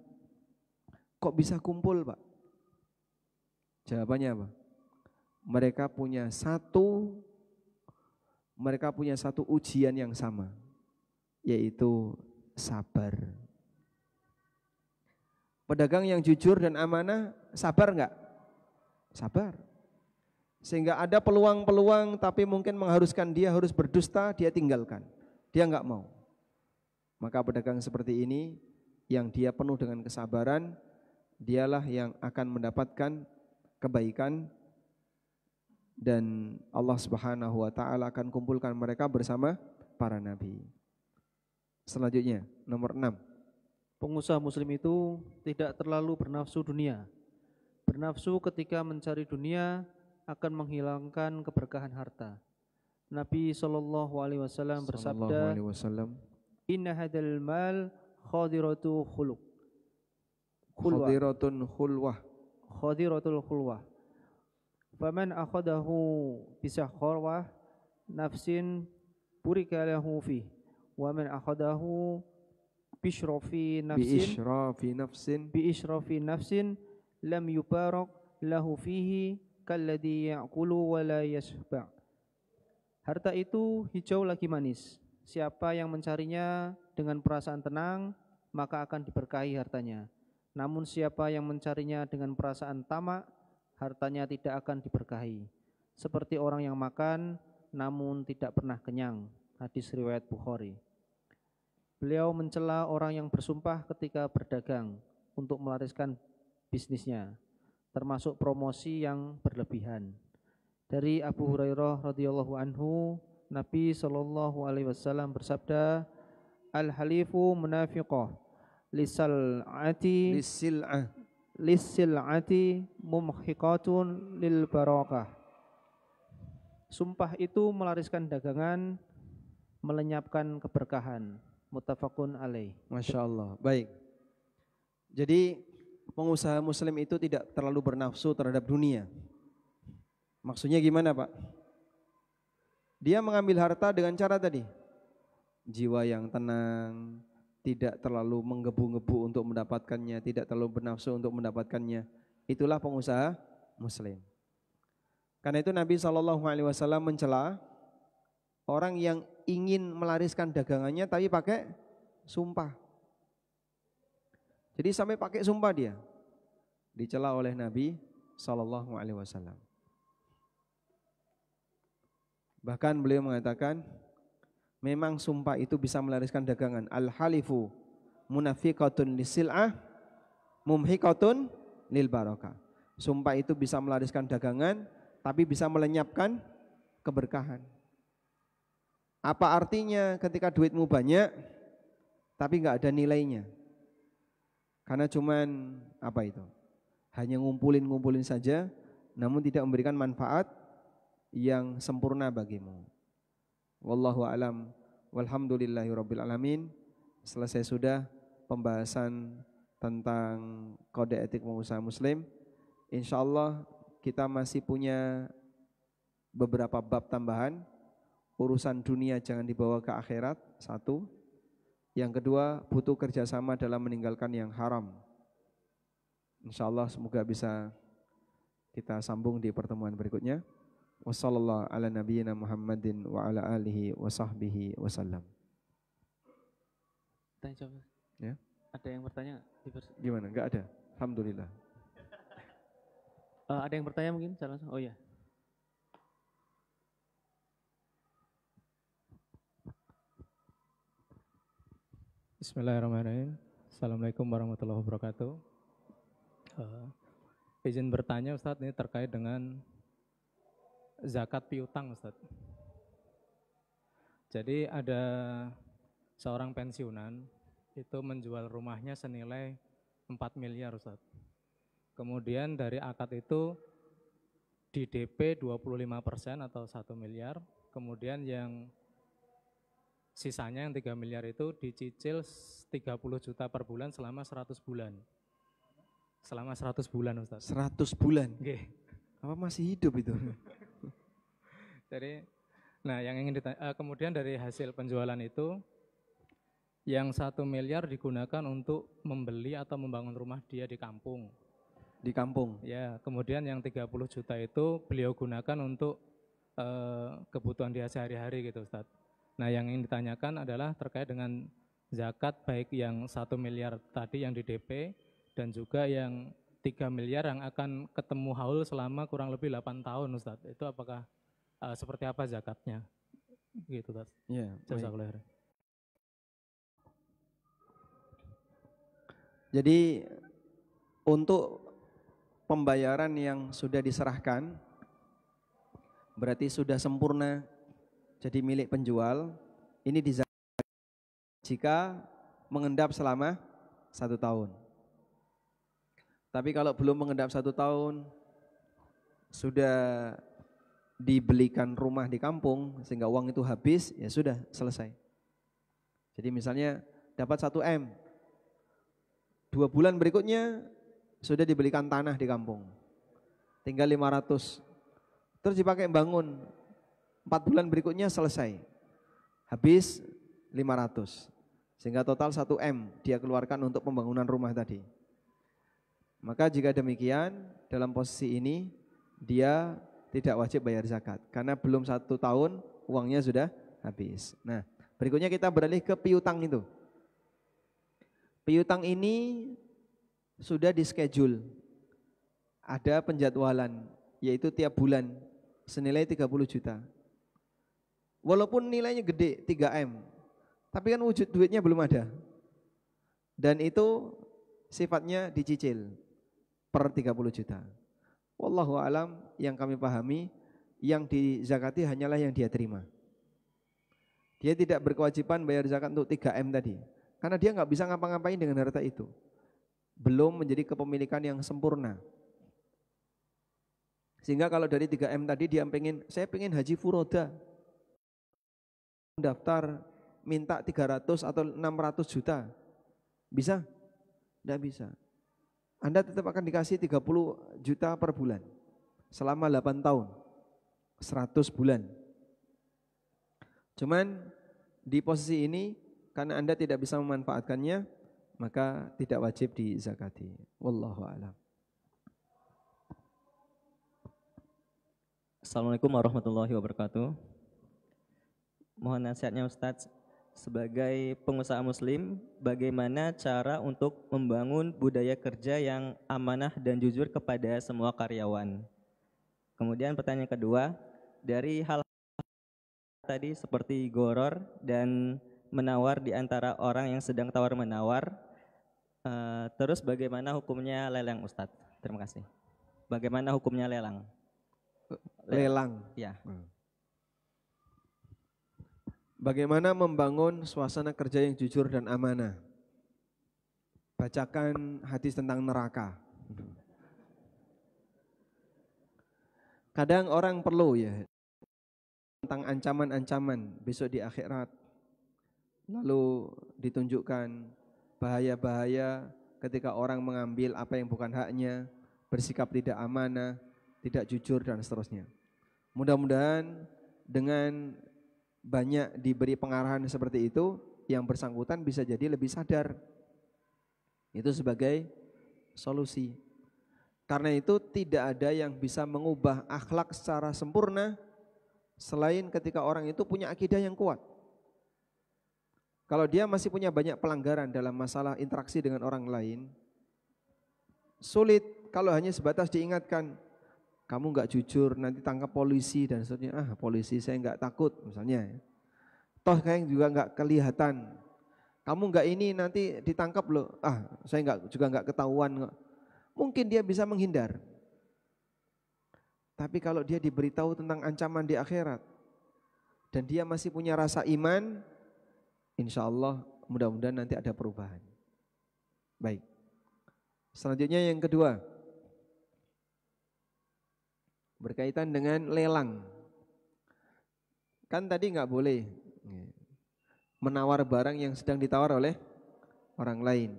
Kok bisa kumpul, Pak? Jawabannya apa? Mereka punya satu ujian yang sama, yaitu sabar. Pedagang yang jujur dan amanah sabar enggak? Sabar. Sehingga ada peluang-peluang tapi mungkin mengharuskan dia harus berdusta, dia tinggalkan. Dia enggak mau. Maka pedagang seperti ini yang dia penuh dengan kesabaran, dialah yang akan mendapatkan kebaikan dan Allah Subhanahu wa taala akan kumpulkan mereka bersama para nabi. Selanjutnya, nomor 6. Pengusaha muslim itu tidak terlalu bernafsu dunia. Bernafsu ketika mencari dunia akan menghilangkan keberkahan harta. Nabi SAW bersabda, Inna hadal mal khadiratu khuluq. Khadiratul khulwah. Faman akhadahu bisahkharwah nafsin burika lahu fi. Wa man akhadahu bi israfi nafsin lam yubarak lahu fihi kalladhi ya'kulu wa la yashba'. Harta itu hijau lagi manis. Siapa yang mencarinya dengan perasaan tenang, maka akan diberkahi hartanya. Namun siapa yang mencarinya dengan perasaan tamak, hartanya tidak akan diberkahi. Seperti orang yang makan namun tidak pernah kenyang. Hadis riwayat Bukhari. Beliau mencela orang yang bersumpah ketika berdagang untuk melariskan bisnisnya, termasuk promosi yang berlebihan. Dari Abu Hurairah radhiyallahu anhu, Nabi sallallahu alaihi wasallam bersabda, "Al-halifu munafiqah lisil'ati mumhiqatun lil barakah." Sumpah itu melariskan dagangan, melenyapkan keberkahan. Muttafaqun alaih. Masya Allah. Baik. Jadi pengusaha muslim itu tidak terlalu bernafsu terhadap dunia. Maksudnya gimana, Pak? Dia mengambil harta dengan cara tadi, jiwa yang tenang, tidak terlalu menggebu-gebu untuk mendapatkannya, tidak terlalu bernafsu untuk mendapatkannya. Itulah pengusaha muslim. Karena itu Nabi SAW mencela orang yang ingin melariskan dagangannya tapi pakai sumpah. Jadi sampai pakai sumpah dia, dicela oleh Nabi SAW. Bahkan beliau mengatakan, memang sumpah itu bisa melariskan dagangan. Al-halifu munafiqatun lisil'ah mumhiqatun lil barakah. Sumpah itu bisa melariskan dagangan, tapi bisa melenyapkan keberkahan. Apa artinya ketika duitmu banyak tapi enggak ada nilainya? Karena cuman apa itu? Hanya ngumpulin saja, namun tidak memberikan manfaat yang sempurna bagimu. Wallahu a'lam. Walhamdulillahirabbil alamin. Selesai sudah pembahasan tentang kode etik pengusaha muslim. Insyaallah kita masih punya beberapa bab tambahan. Urusan dunia jangan dibawa ke akhirat, satu. Yang kedua, butuh kerjasama dalam meninggalkan yang haram. Insyaallah semoga bisa kita sambung di pertemuan berikutnya. Wassallallahu ala nabiyyina Muhammadin wa ala alihi wa sahbihi wasallam. Tanya coba. Ya. Ada yang bertanya? Gimana? Enggak ada. Alhamdulillah. Ada yang bertanya mungkin? Oh ya. Bismillahirrahmanirrahim. Assalamualaikum warahmatullahi wabarakatuh. Izin bertanya Ustadz, ini terkait dengan zakat piutang Ustadz. Jadi ada seorang pensiunan itu menjual rumahnya senilai 4 miliar Ustadz. Kemudian dari akad itu di DP 25% atau 1 miliar. Kemudian yang sisanya yang 3 miliar itu dicicil 30 juta per bulan selama 100 bulan. Selama 100 bulan Ustaz. 100 bulan? Oke. Apa masih hidup itu? Jadi, nah yang ingin kemudian dari hasil penjualan itu, yang 1 miliar digunakan untuk membeli atau membangun rumah dia di kampung. Di kampung? Ya, kemudian yang 30 juta itu beliau gunakan untuk kebutuhan dia sehari-hari gitu Ustaz. Nah yang ingin ditanyakan adalah terkait dengan zakat baik yang 1 miliar tadi yang di DP dan juga yang 3 miliar yang akan ketemu haul selama kurang lebih 8 tahun Ustaz. Itu apakah seperti apa zakatnya? Gitu Ustaz. Iya. Jazakallahu khairan. Jadi untuk pembayaran yang sudah diserahkan berarti sudah sempurna jadi milik penjual, ini dizakatkan jika mengendap selama 1 tahun. Tapi kalau belum mengendap 1 tahun, sudah dibelikan rumah di kampung sehingga uang itu habis, ya sudah selesai. Jadi misalnya dapat 1 M, 2 bulan berikutnya sudah dibelikan tanah di kampung, tinggal 500, terus dipakai bangun. 4 bulan berikutnya selesai, habis 500, sehingga total 1 M dia keluarkan untuk pembangunan rumah tadi. Maka jika demikian, dalam posisi ini dia tidak wajib bayar zakat karena belum 1 tahun uangnya sudah habis. Nah, berikutnya kita beralih ke piutang itu. Piutang ini sudah di schedule, ada penjadwalan, yaitu tiap bulan senilai 30 juta. Walaupun nilainya gede 3M, tapi kan wujud duitnya belum ada. Dan itu sifatnya dicicil per 30 juta. Wallahu alam, yang kami pahami yang dizakati hanyalah yang dia terima. Dia tidak berkewajiban bayar zakat untuk 3M tadi, karena dia nggak bisa ngapa-ngapain dengan harta itu. Belum menjadi kepemilikan yang sempurna. Sehingga kalau dari 3M tadi dia saya pengen haji furoda, daftar minta 300 atau 600 juta, bisa? Tidak bisa. Anda tetap akan dikasih 30 juta per bulan selama 8 tahun, 100 bulan. Cuman di posisi ini karena Anda tidak bisa memanfaatkannya, maka tidak wajib dizakati. Wallahu a'lam. Assalamualaikum warahmatullahi wabarakatuh. Mohon nasihatnya Ustadz, sebagai pengusaha muslim, bagaimana cara untuk membangun budaya kerja yang amanah dan jujur kepada semua karyawan? Kemudian pertanyaan kedua, dari hal tadi seperti goror dan menawar di antara orang yang sedang tawar-menawar, terus bagaimana hukumnya lelang Ustadz? Terima kasih. Bagaimana hukumnya lelang? Lelang. Ya. Bagaimana membangun suasana kerja yang jujur dan amanah? Bacakan hadis tentang neraka. Kadang orang perlu ya tentang ancaman-ancaman besok di akhirat. Lalu ditunjukkan bahaya-bahaya ketika orang mengambil apa yang bukan haknya, bersikap tidak amanah, tidak jujur dan seterusnya. Mudah-mudahan dengan banyak diberi pengarahan seperti itu, yang bersangkutan bisa jadi lebih sadar. Itu sebagai solusi. Karena itu tidak ada yang bisa mengubah akhlak secara sempurna selain ketika orang itu punya akidah yang kuat. Kalau dia masih punya banyak pelanggaran dalam masalah interaksi dengan orang lain, sulit kalau hanya sebatas diingatkan, kamu enggak jujur nanti tangkap polisi dan seterusnya. Polisi saya enggak takut misalnya. Toh kayak juga enggak kelihatan. Kamu enggak ini nanti ditangkap loh. Saya juga enggak ketahuan. Mungkin dia bisa menghindar. Tapi kalau dia diberitahu tentang ancaman di akhirat dan dia masih punya rasa iman, insya Allah mudah-mudahan nanti ada perubahan. Baik. Selanjutnya yang kedua, berkaitan dengan lelang. Kan tadi nggak boleh menawar barang yang sedang ditawar oleh orang lain.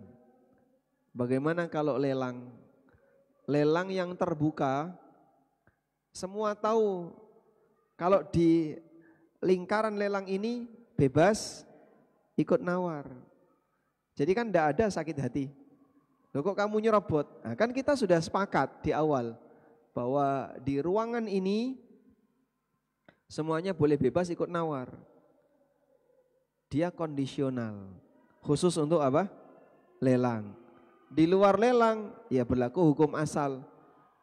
Bagaimana kalau lelang? Lelang yang terbuka, semua tahu kalau di lingkaran lelang ini bebas ikut nawar. Jadi kan tidak ada sakit hati. Loh kok kamu nyerobot? Kan kita sudah sepakat di awal bahwa di ruangan ini semuanya boleh bebas ikut nawar. Dia kondisional, khusus untuk apa? Lelang. Di luar lelang ya berlaku hukum asal.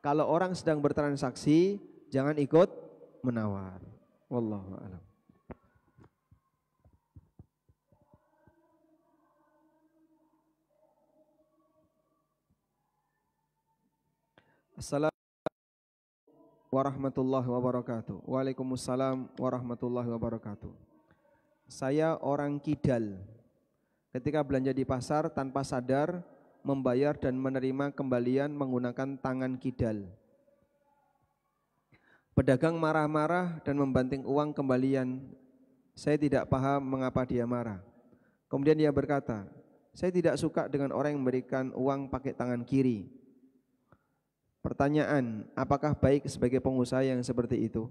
Kalau orang sedang bertransaksi jangan ikut menawar. Wallahu a'lam. Assalamualaikum warahmatullahi wabarakatuh. Waalaikumsalam warahmatullahi wabarakatuh. Saya orang kidal. Ketika belanja di pasar tanpa sadar membayar dan menerima kembalian menggunakan tangan kidal. Pedagang marah-marah dan membanting uang kembalian. Saya tidak paham mengapa dia marah. Kemudian dia berkata, saya tidak suka dengan orang yang memberikan uang pakai tangan kiri. Pertanyaan, apakah baik sebagai pengusaha yang seperti itu?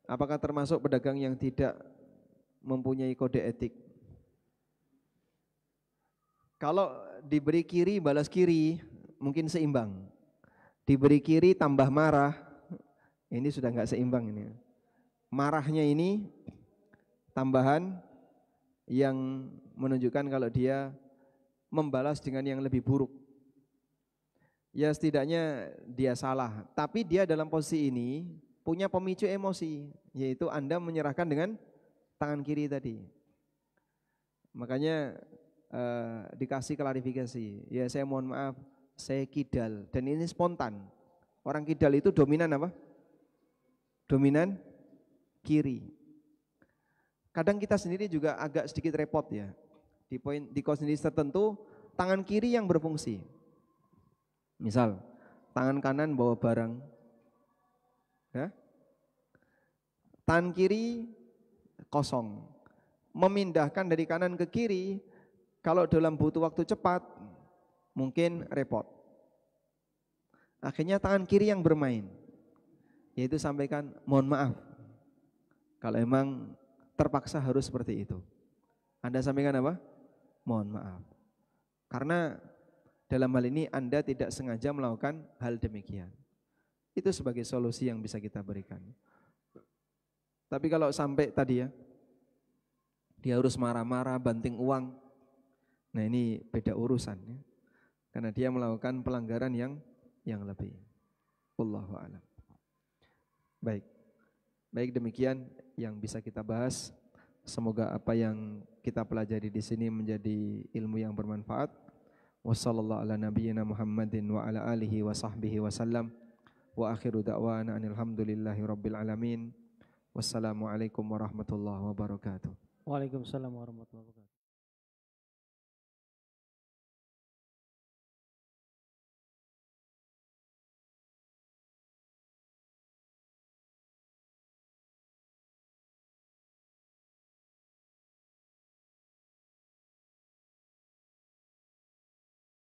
Apakah termasuk pedagang yang tidak mempunyai kode etik? Kalau diberi kiri balas kiri mungkin seimbang. Diberi kiri tambah marah, ini sudah nggak seimbang ini. Marahnya ini tambahan yang menunjukkan kalau dia membalas dengan yang lebih buruk. Ya setidaknya dia salah, tapi dia dalam posisi ini punya pemicu emosi, yaitu Anda menyerahkan dengan tangan kiri tadi. Makanya dikasih klarifikasi, ya saya mohon maaf, saya kidal, dan ini spontan. Orang kidal itu dominan apa? Dominan kiri. Kadang kita sendiri juga agak sedikit repot ya. Di kondisi tertentu tangan kiri yang berfungsi. Misal tangan kanan bawa barang, ya? Tangan kiri kosong. Memindahkan dari kanan ke kiri, kalau dalam butuh waktu cepat mungkin repot. Akhirnya tangan kiri yang bermain, yaitu sampaikan mohon maaf kalau emang terpaksa harus seperti itu. Anda sampaikan apa? Mohon maaf. Karena dalam hal ini Anda tidak sengaja melakukan hal demikian. Itu sebagai solusi yang bisa kita berikan. Tapi kalau sampai tadi ya, dia harus marah-marah, banting uang, nah ini beda urusan ya. Karena dia melakukan pelanggaran yang lebih. Wallahu a'lam. Baik demikian yang bisa kita bahas. Semoga apa yang kita pelajari di sini menjadi ilmu yang bermanfaat. Wassallallahu ala nabiyyina Muhammadin wa ala alihi wa sahbihi wasallam. Wa akhiru da'wana alhamdulillahi rabbil alamin. Wassalamualaikum warahmatullahi wabarakatuh. Waalaikumsalam warahmatullahi wabarakatuh.